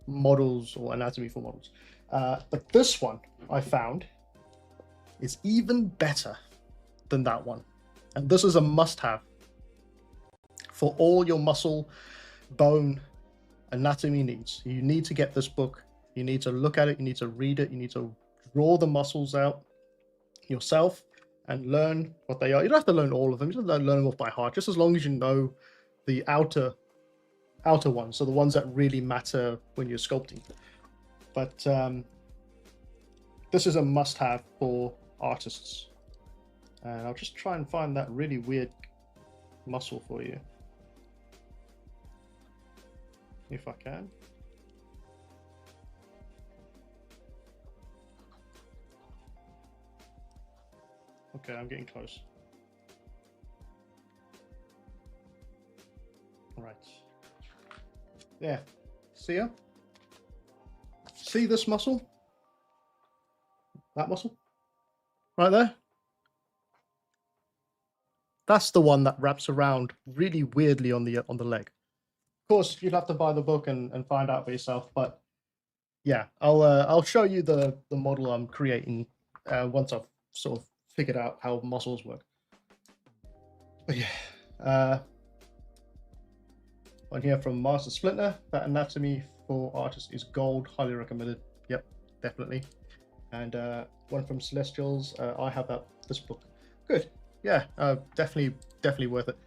models or anatomy for models. But this one I found is even better than that one. And this is a must-have for all your muscle, bone, anatomy needs. You need to get this book. You need to look at it. You need to read it. You need to draw the muscles out yourself and learn what they are. You don't have to learn all of them. You don't have to learn them off by heart, just as long as you know the outer ones, so the ones that really matter when you're sculpting. But this is a must-have for artists. And I'll just try and find that really weird muscle for you, if I can. Okay, I'm getting close. All right. Yeah. See ya? See this muscle? That muscle? Right there? That's the one that wraps around really weirdly on the leg. Of course, you'd have to buy the book and find out for yourself, but yeah, I'll show you the model I'm creating once I've sort of figured out how muscles work. But yeah, one here from Master Splinter, that Anatomy for Artists is gold, highly recommended. Yep, definitely. And one from Celestials, I have this book. Good, yeah, definitely worth it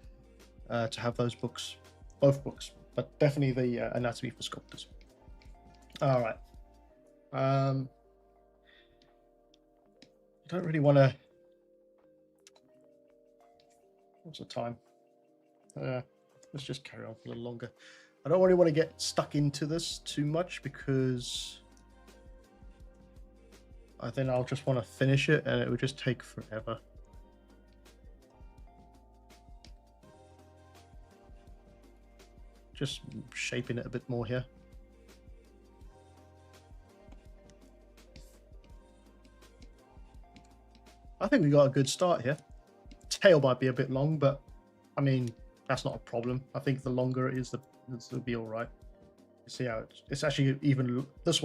to have those books, both books, but definitely the Anatomy for Sculptors. All right. Don't really want to. What's the time? Let's just carry on for a little longer. I don't really want to get stuck into this too much because then I'll just want to finish it and it would just take forever. Just shaping it a bit more here. I think we got a good start here. Tail might be a bit long, but I mean, that's not a problem. I think the longer it is, it'll be all right. You see how it's actually even, this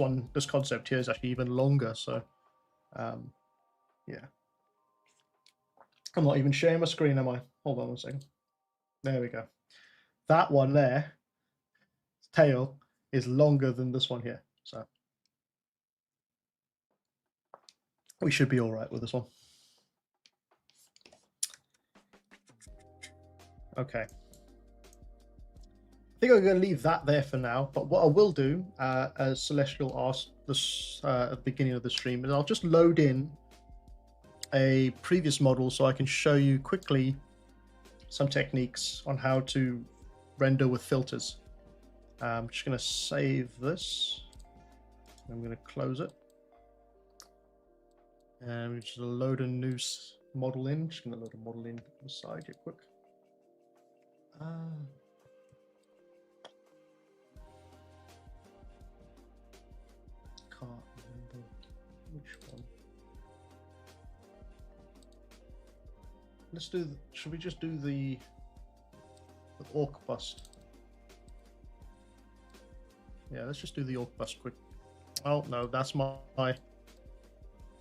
concept here is actually even longer. So, yeah. I'm not even sharing my screen, am I? Hold on 1 second. There we go. That one there, tail, is longer than this one here. So we should be all right with this one. Okay. I think I'm going to leave that there for now, but what I will do, as Celestial asked this at the beginning of the stream, is I'll just load in a previous model so I can show you quickly some techniques on how to render with filters. I'm just going to save this. I'm going to close it. And we're just going to load a new model in. Just going to load a model in on the side here quick. Can't remember which one. Let's do. Should we just do the orc bust? Yeah, let's just do the orc bust quick. Oh no, that's my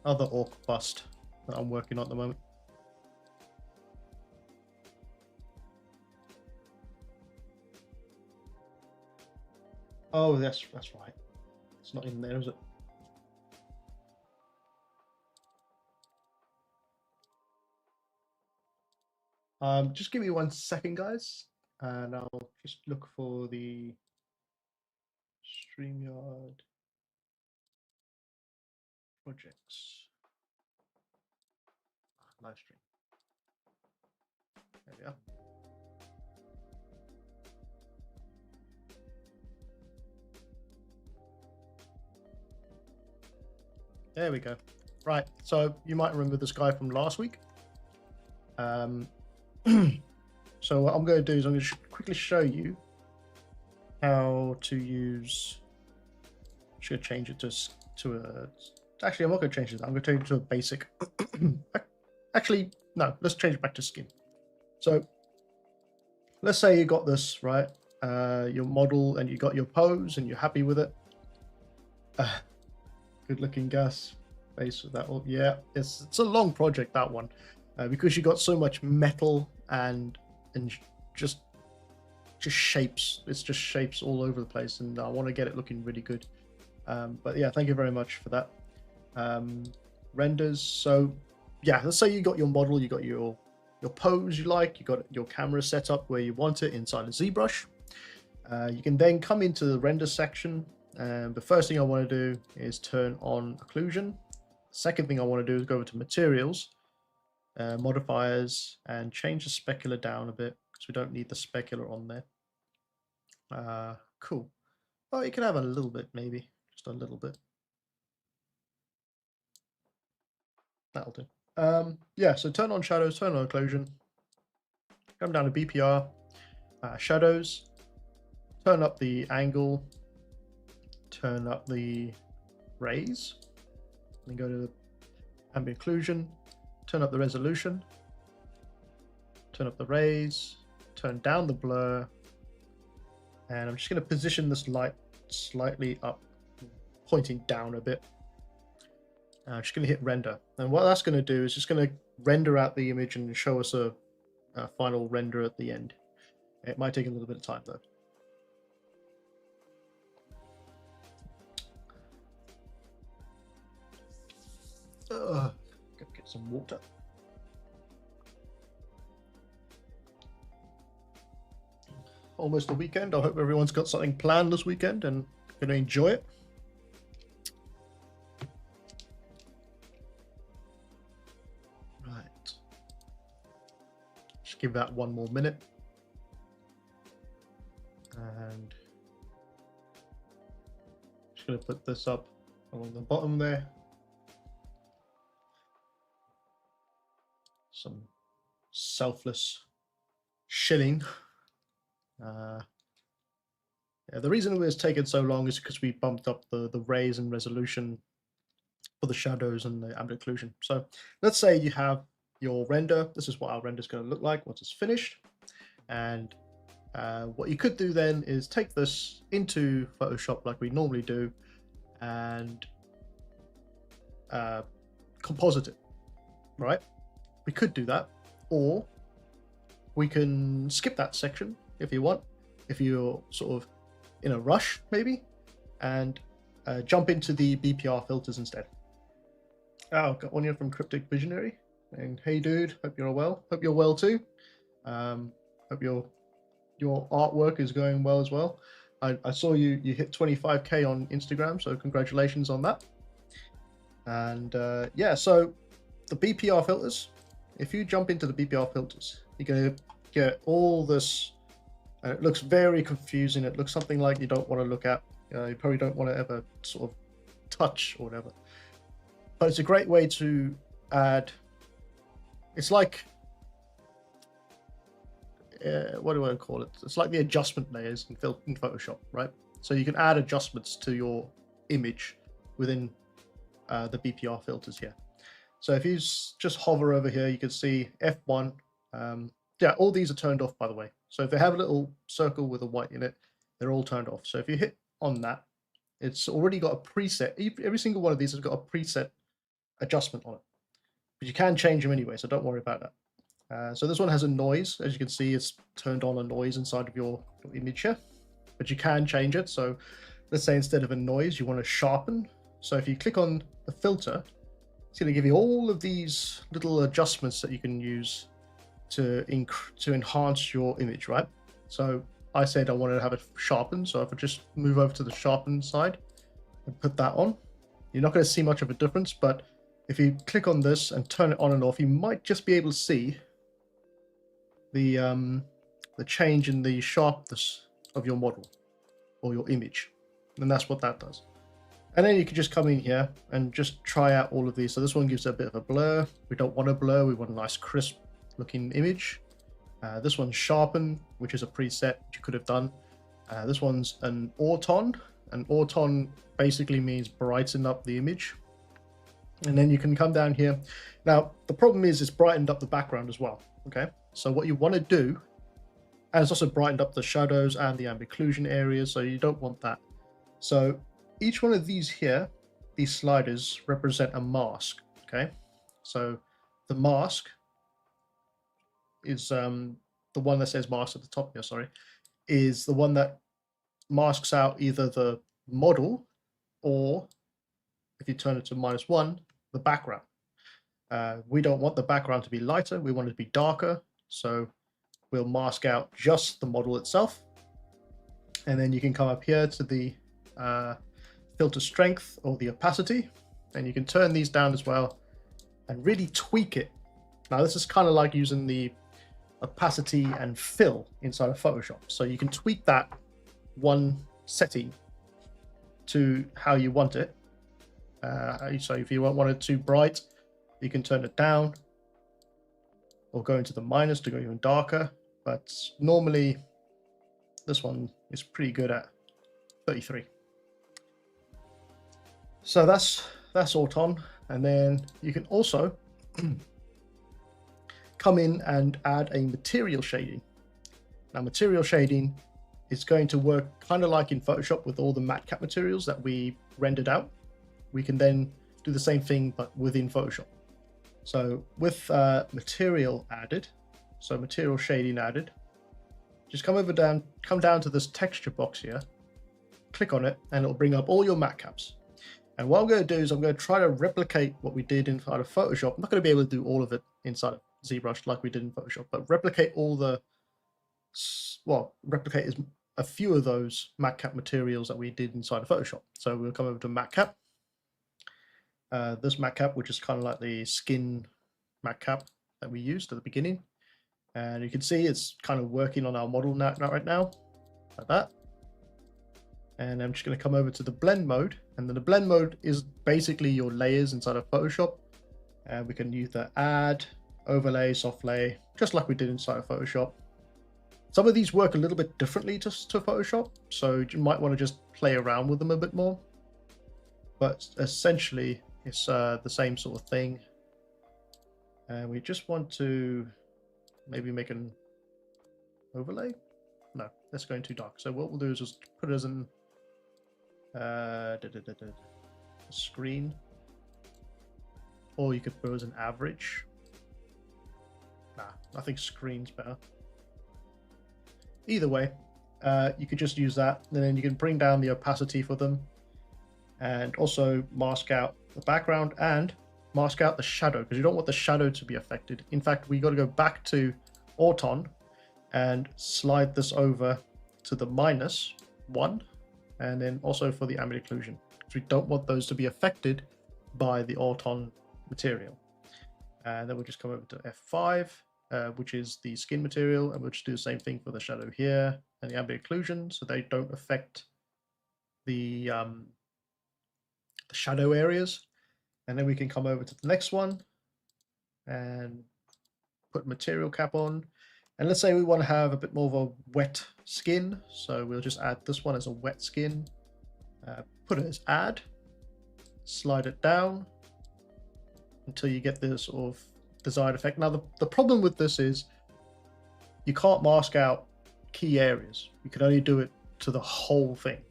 other orc bust that I'm working on at the moment. Oh, that's right. It's not in there, is it? Just give me 1 second, guys, and I'll just look for the StreamYard projects live stream. There we are. There we go. Right, so you might remember this guy from last week. So what I'm going to do is I'm going to quickly show you how to use. Should change it to a. Actually, I'm not going to change it. I'm going to change it to a basic. Actually, no. Let's change it back to skin. So let's say you got this right, your model, and you got your pose, and you're happy with it. Good looking Gus face with that. Yeah, it's a long project, that one, because you got so much metal and just shapes. It's just shapes all over the place, and I want to get it looking really good. But yeah, thank you very much for that. Renders. So yeah, let's say you got your model, you got your pose you like, you got your camera set up where you want it inside of ZBrush. You can then come into the render section, and the first thing I want to do is turn on occlusion. Second thing I want to do is go over to materials, modifiers, and change the specular down a bit because we don't need the specular on there. Cool. Oh, you can have a little bit, maybe just a little bit. That'll do. Yeah, so turn on shadows, turn on occlusion, come down to BPR, shadows, turn up the angle, turn up the raise, then go to ambient occlusion, turn up the resolution, turn up the raise, turn down the blur, and I'm just going to position this light slightly up, pointing down a bit. I'm just going to hit render, and what that's going to do is just going to render out the image and show us a final render at the end. It might take a little bit of time though. Gotta get some water. Almost the weekend. I hope everyone's got something planned this weekend and going to enjoy it. Right. Just give that one more minute. And just going to put this up along the bottom there. Some selfless shilling. Yeah, the reason it was taken so long is because we bumped up the raise and resolution for the shadows and the ambient occlusion. So let's say you have your render. This is what our render is going to look like once it's finished. And what you could do then is take this into Photoshop like we normally do and composite it, right? We could do that, or we can skip that section if you want, if you're sort of in a rush maybe, and jump into the BPR filters instead. Oh, got one here from Cryptic Visionary, and hey dude, hope you're well. Hope you're well too. Hope your artwork is going well as well. I saw you hit 25k on Instagram, so congratulations on that. And yeah, so the BPR filters. If you jump into the BPR filters, you're going to get all this, and it looks very confusing. It looks something like you don't want to look at. You probably don't want to ever sort of touch or whatever. But it's a great way to add. It's like, what do I call it? It's like the adjustment layers in Photoshop, right? So you can add adjustments to your image within the BPR filters here. So if you just hover over here, you can see F1. Yeah, all these are turned off, by the way. So if they have a little circle with a white in it, they're all turned off. So if you hit on that, it's already got a preset. Every single one of these has got a preset adjustment on it. But you can change them anyway, so don't worry about that. So this one has a noise. As you can see, it's turned on a noise inside of your image here. But you can change it. So let's say instead of a noise, you want to sharpen. So if you click on the filter, it's going to give you all of these little adjustments that you can use to enhance your image, right? So I said I wanted to have it sharpened, so if I just move over to the sharpen side and put that on, you're not going to see much of a difference, but if you click on this and turn it on and off, you might just be able to see the change in the sharpness of your model or your image, and that's what that does. And then you can just come in here and just try out all of these. So this one gives it a bit of a blur. We don't want a blur. We want a nice crisp looking image. This one's sharpen, which is a preset you could have done. This one's an auton. An auton basically means brighten up the image. And then you can come down here. Now, the problem is it's brightened up the background as well. Okay, so what you want to do, and it's also brightened up the shadows and the ambient occlusion areas, so you don't want that. So each one of these here, these sliders represent a mask. Okay, so the mask is the one that says mask at the top here, sorry, is the one that masks out either the model or, if you turn it to -1, the background. We don't want the background to be lighter, we want it to be darker, so we'll mask out just the model itself. And then you can come up here to the filter strength or the opacity, and you can turn these down as well and really tweak it. Now this is kind of like using the opacity and fill inside of Photoshop, so you can tweak that one setting to how you want it. So if you want it too bright, you can turn it down or go into the minus to go even darker, but normally this one is pretty good at 33. So that's auton. And then you can also come in and add a material shading. Now material shading is going to work kind of like in Photoshop with all the matte cap materials that we rendered out. We can then do the same thing but within Photoshop. So with material added, so material shading added, just come down to this texture box here, click on it, and it'll bring up all your matte caps. And what I'm going to do is I'm going to try to replicate what we did inside of Photoshop. I'm not going to be able to do all of it inside of ZBrush like we did in Photoshop, but replicate all the, well, replicate a few of those matte cap materials that we did inside of Photoshop. So we'll come over to matte cap. This matte cap, which is kind of like the skin matte cap that we used at the beginning. And you can see it's kind of working on our model right now, like that. And I'm just going to come over to the blend mode, and then the blend mode is basically your layers inside of Photoshop. And we can use the add, overlay, soft lay, just like we did inside of Photoshop. Some of these work a little bit differently to Photoshop, so you might want to just play around with them a bit more. But essentially, it's the same sort of thing. And we just want to maybe make an overlay. No, that's going too dark. So what we'll do is just put it as an screen, or you could put it as an average. Nah, I think screen's better. Either way, you could just use that, and then you can bring down the opacity for them, and also mask out the background and mask out the shadow, because you don't want the shadow to be affected. In fact, we got to go back to auton and slide this over to the -1, and then also for the ambient occlusion, because we don't want those to be affected by the auton material. And then we'll just come over to F5, which is the skin material, and we'll just do the same thing for the shadow here and the ambient occlusion, so they don't affect the shadow areas. And then we can come over to the next one and put material cap on. And let's say we want to have a bit more of a wet skin, so we'll just add this one as a wet skin, put it as add, slide it down until you get this sort of desired effect. Now the problem with this is you can't mask out key areas. You can only do it to the whole thing,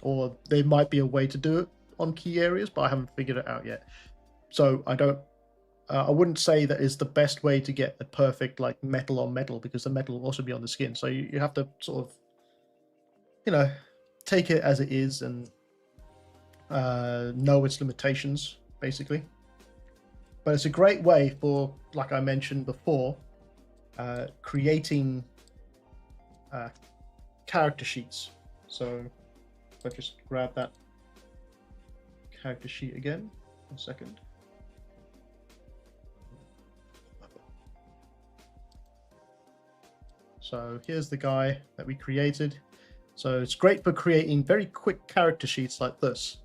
or there might be a way to do it on key areas, but I haven't figured it out yet. So I wouldn't say that is the best way to get the perfect like metal on metal, because the metal will also be on the skin. So you have to sort of, you know, take it as it is and know its limitations, basically. But it's a great way for, like I mentioned before, creating character sheets. So if I just grab that character sheet again, 1 second. So here's the guy that we created. So it's great for creating very quick character sheets like this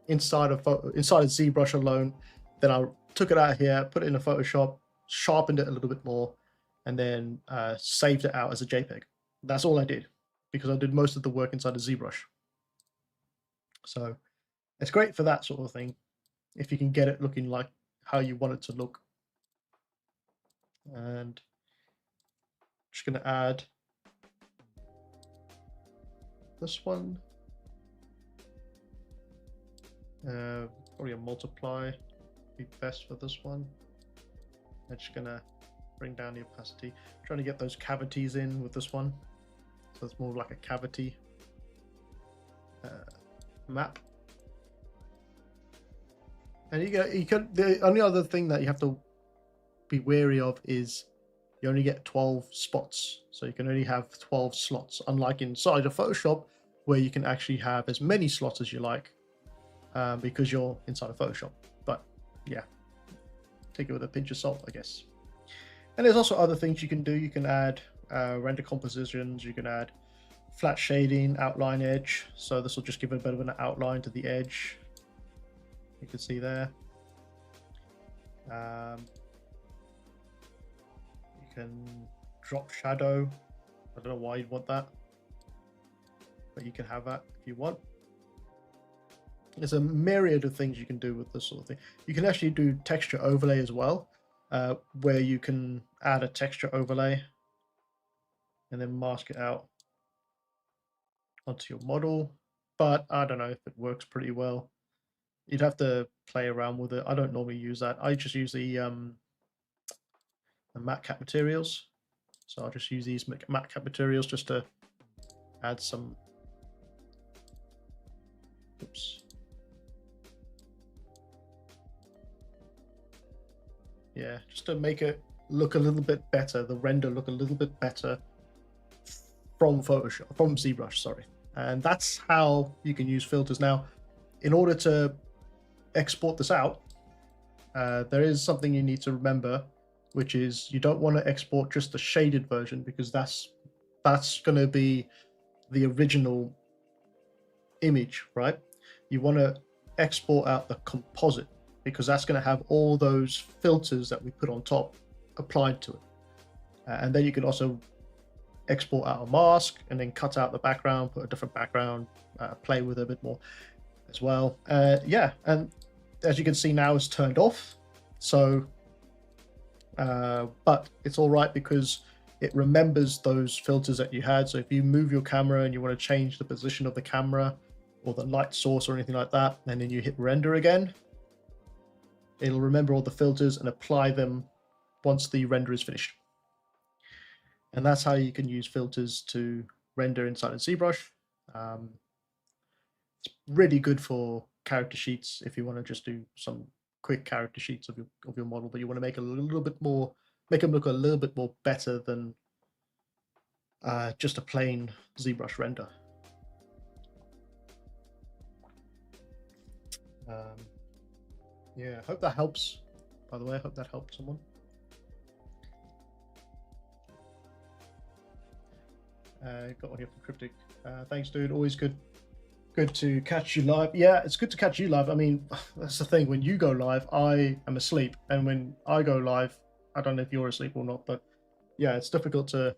inside of ZBrush alone. Then I took it out here, put it in a Photoshop, sharpened it a little bit more, and then saved it out as a JPEG. That's all I did because I did most of the work inside of ZBrush. So it's great for that sort of thing if you can get it looking like how you want it to look. And just going to add this one. Probably a multiply be best for this one. I'm just gonna bring down the opacity, trying to get those cavities in with this one, so it's more like a cavity map. And you can. The only other thing that you have to be wary of is you only get 12 spots, so you can only have 12 slots, unlike inside of Photoshop where you can actually have as many slots as you like, because you're inside of Photoshop. But yeah, take it with a pinch of salt, I guess. And there's also other things you can do. You can add render compositions, you can add flat shading, outline edge, so this will just give it a bit of an outline to the edge, you can see there. You can drop shadow. I don't know why you'd want that, but you can have that if you want. There's a myriad of things you can do with this sort of thing. You can actually do texture overlay as well, where you can add a texture overlay and then mask it out onto your model. But I don't know if it works pretty well. You'd have to play around with it. I don't normally use that. I just use the matte cap materials. So I'll just use these matte cap materials just to add some. Oops. Yeah, just to make it look a little bit better, the render look a little bit better from Photoshop, from ZBrush, sorry. And that's how you can use filters. Now, in order to export this out, there is something you need to remember, which is you don't want to export just the shaded version, because that's going to be the original image, right? You want to export out the composite, because that's going to have all those filters that we put on top applied to it. And then you can also export out a mask and then cut out the background, put a different background, play with it a bit more as well. Yeah, and as you can see now, it's turned off. So, but it's all right because it remembers those filters that you had. So if you move your camera and you want to change the position of the camera or the light source or anything like that, and then you hit render again, it'll remember all the filters and apply them once the render is finished. And that's how you can use filters to render inside of ZBrush. It's really good for character sheets if you want to just do some quick character sheets of your model, but you want to make a little bit more, make them look a little bit more better than just a plain ZBrush render. Yeah, I hope that helps. By the way, I hope that helped someone. Got one here from Cryptic. Thanks, dude. Always good to catch you live. Yeah, it's good to catch you live. I mean, that's the thing. When you go live, I am asleep, and when I go live, I don't know if you're asleep or not. But yeah, it's difficult to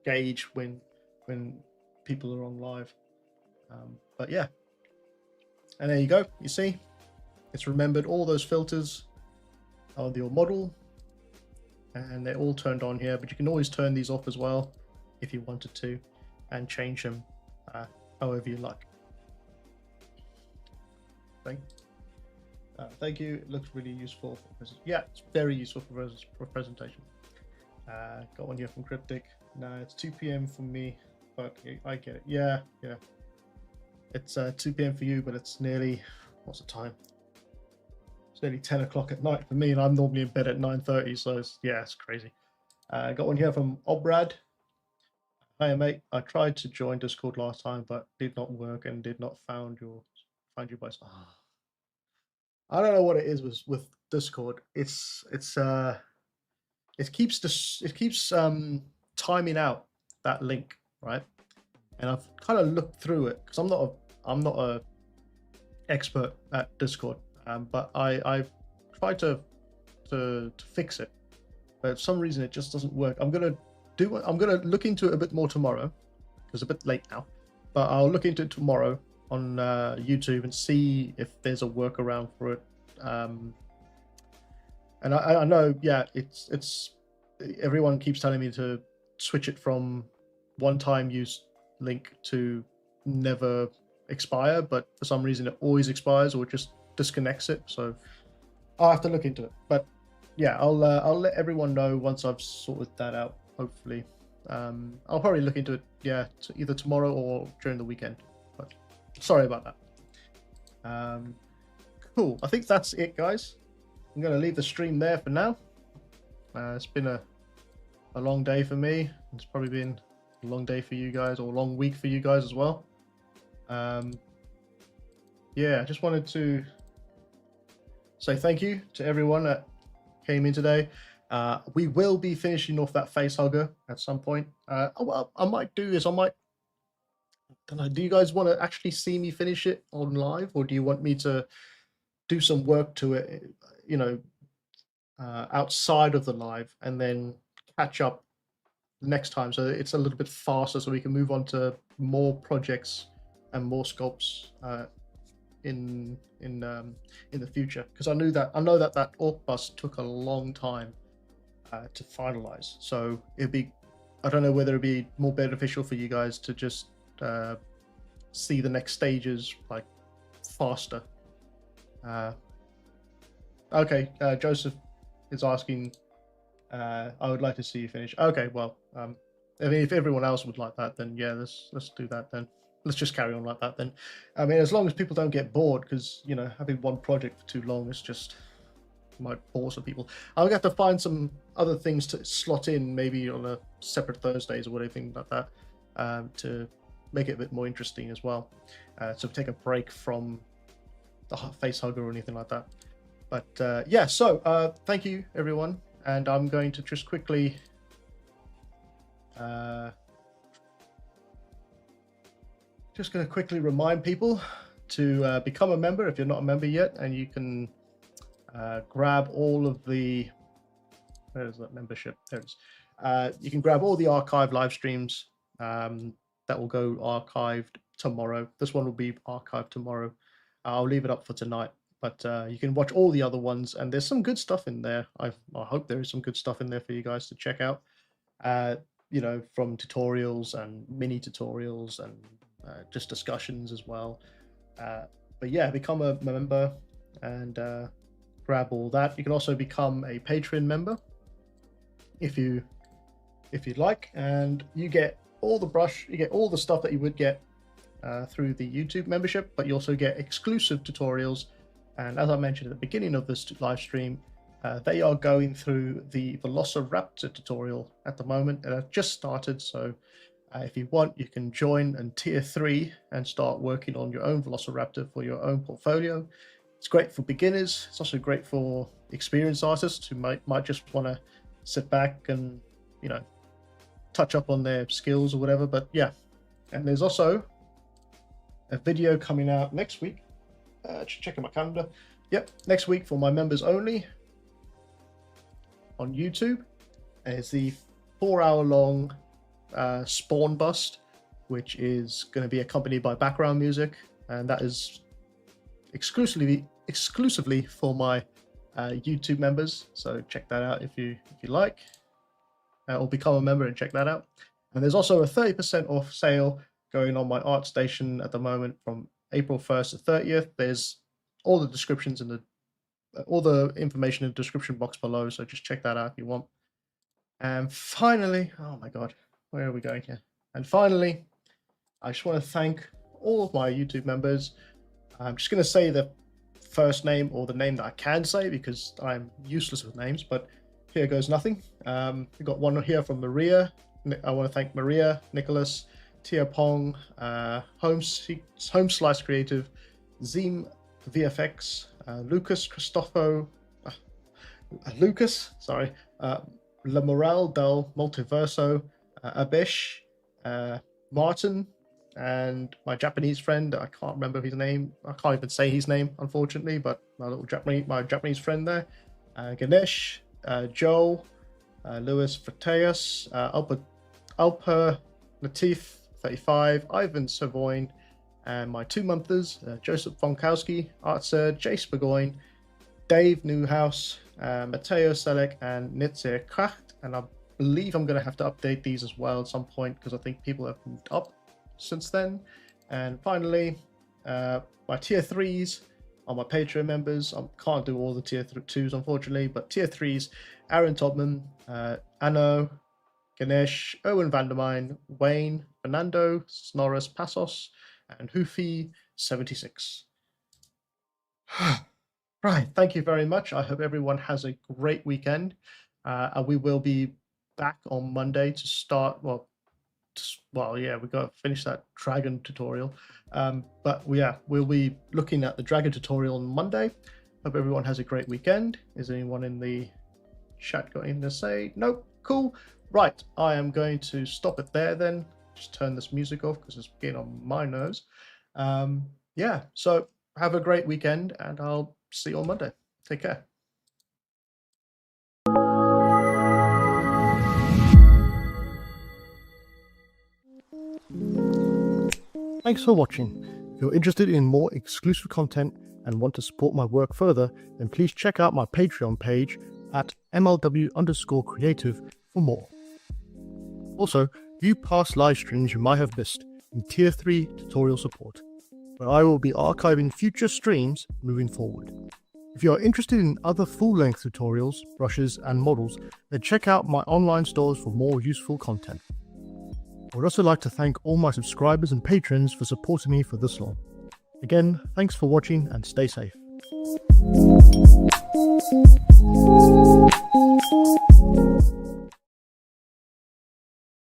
gauge when people are on live. But yeah, and there you go. You see, it's remembered all those filters on your model, and they're all turned on here. But you can always turn these off as well if you wanted to, and change them however you like. Thank you. It looks really useful. Yeah, it's very useful for presentation. Got one here from Cryptic. No, it's 2 p.m. for me, but I get it. Yeah. It's 2 p.m. for you, but it's nearly, what's the time? It's nearly 10 o'clock at night for me, and I'm normally in bed at 9:30, so it's crazy. Got one here from Obrad. Hi mate, I tried to join Discord last time, but did not work and did not find you by. I don't know what it is with Discord. It keeps timing out that link, right? and I've kind of looked through it because I'm not a expert at Discord, but I tried to fix it, but for some reason it just doesn't work. I'm gonna look into it a bit more tomorrow. It's a bit late now, but I'll look into it tomorrow on YouTube and see if there's a workaround for it. And I know, yeah, it's everyone keeps telling me to switch it from one-time use link to never expire, but for some reason it always expires or it just disconnects it. So I'll have to look into it. But yeah, I'll let everyone know once I've sorted that out. Hopefully, I'll probably look into it. Yeah, either tomorrow or during the weekend. But sorry about that. Cool. I think that's it, guys. I'm going to leave the stream there for now. It's been a long day for me. It's probably been a long day for you guys, or a long week for you guys as well. Yeah, I just wanted to say thank you to everyone that came in today. We will be finishing off that face hugger at some point. What I might do is I don't know, do you guys want to actually see me finish it on live, or do you want me to do some work to it, you know, outside of the live, and then catch up next time so it's a little bit faster, so we can move on to more projects and more sculpts in the future? Because I know that orc bus took a long time to finalize, so it'd be, I don't know whether it'd be more beneficial for you guys to just see the next stages like faster. Okay, Joseph is asking, I would like to see you finish. Okay, well, I mean, if everyone else would like that, then yeah, let's do that then. Let's just carry on like that then. I mean, as long as people don't get bored, because, you know, having one project for too long is just might bore some people. I'll have to find some other things to slot in, maybe on a separate Thursdays or whatever like that, to make it a bit more interesting as well. So take a break from the face hugger or anything like that. But yeah, so thank you everyone, and I'm going to just quickly remind people to become a member if you're not a member yet, and you can grab all of the, where is that membership? There it is. You can grab all the archive live streams that will go archived tomorrow. This one will be archived tomorrow. I'll leave it up for tonight, but you can watch all the other ones, and there's some good stuff in there. I hope there is some good stuff in there for you guys to check out. You know, from tutorials and mini tutorials and just discussions as well. But yeah, become a member and grab all that. You can also become a Patreon member if you'd like, and you get all the brush, you get all the stuff that you would get through the YouTube membership, but you also get exclusive tutorials. And as I mentioned at the beginning of this live stream, they are going through the Velociraptor tutorial at the moment, and it just started. So if you want, you can join and tier 3 and start working on your own Velociraptor for your own portfolio. It's great for beginners. It's also great for experienced artists who might just want to sit back and, you know, touch up on their skills or whatever. But yeah, and there's also a video coming out next week. Just checking my calendar. Yep, next week for my members only on YouTube. And it's the 4-hour-long spawn bust, which is going to be accompanied by background music, and that is exclusively for my YouTube members. So check that out if you like, or become a member and check that out. And there's also a 30% off sale going on my ArtStation at the moment from April 1st to 30th. There's all the descriptions in all the information in the description box below, so just check that out if you want. And finally, oh my god, where are we going here? And finally, I just want to thank all of my YouTube members. I'm just going to say the first name, or the name that I can say, because I'm useless with names, but here goes nothing. We've got one here from Maria. I want to thank Maria, Nicholas, Tia Pong, Home Slice Creative, Zim VFX, Lucas Cristofo, La Morale del Multiverso, Abish, Martin, and my Japanese friend. I can't remember his name. I can't even say his name, unfortunately. But my Japanese friend there, Ganesh, Joel, Louis Frateus, Alper Latif 35, Ivan Savoyne, and my 2-monthers, Joseph Fonkowski, Artser, Jace Burgoyne, Dave Newhouse, Matteo Selek, and Nitze Kracht. And I believe I'm going to have to update these as well at some point because I think people have moved up since then. And finally, my tier 3s are my Patreon members. I can't do all the tier 2s, unfortunately, but tier 3s, Aaron Todman, Anno, Ganesh, Owen Vandermine, Wayne, Fernando, Snorris Passos, and Hoofy 76. Right, thank you very much. I hope everyone has a great weekend. And we will be back on Monday to start. Yeah, we got to finish that dragon tutorial. But yeah, we'll be looking at the dragon tutorial on Monday. Hope everyone has a great weekend. Is anyone in the chat got anything to say? Nope. Cool. Right, I am going to stop it there then. Just turn this music off because it's getting on my nerves. Yeah, so have a great weekend and I'll see you on Monday. Take care. Thanks for watching. If you're interested in more exclusive content and want to support my work further, then please check out my Patreon page at MLW_creative for more. Also, view past live streams you might have missed in Tier 3 tutorial support, where I will be archiving future streams moving forward. If you are interested in other full-length tutorials, brushes, and models, then check out my online stores for more useful content. I would also like to thank all my subscribers and patrons for supporting me for this long. Again, thanks for watching and stay safe.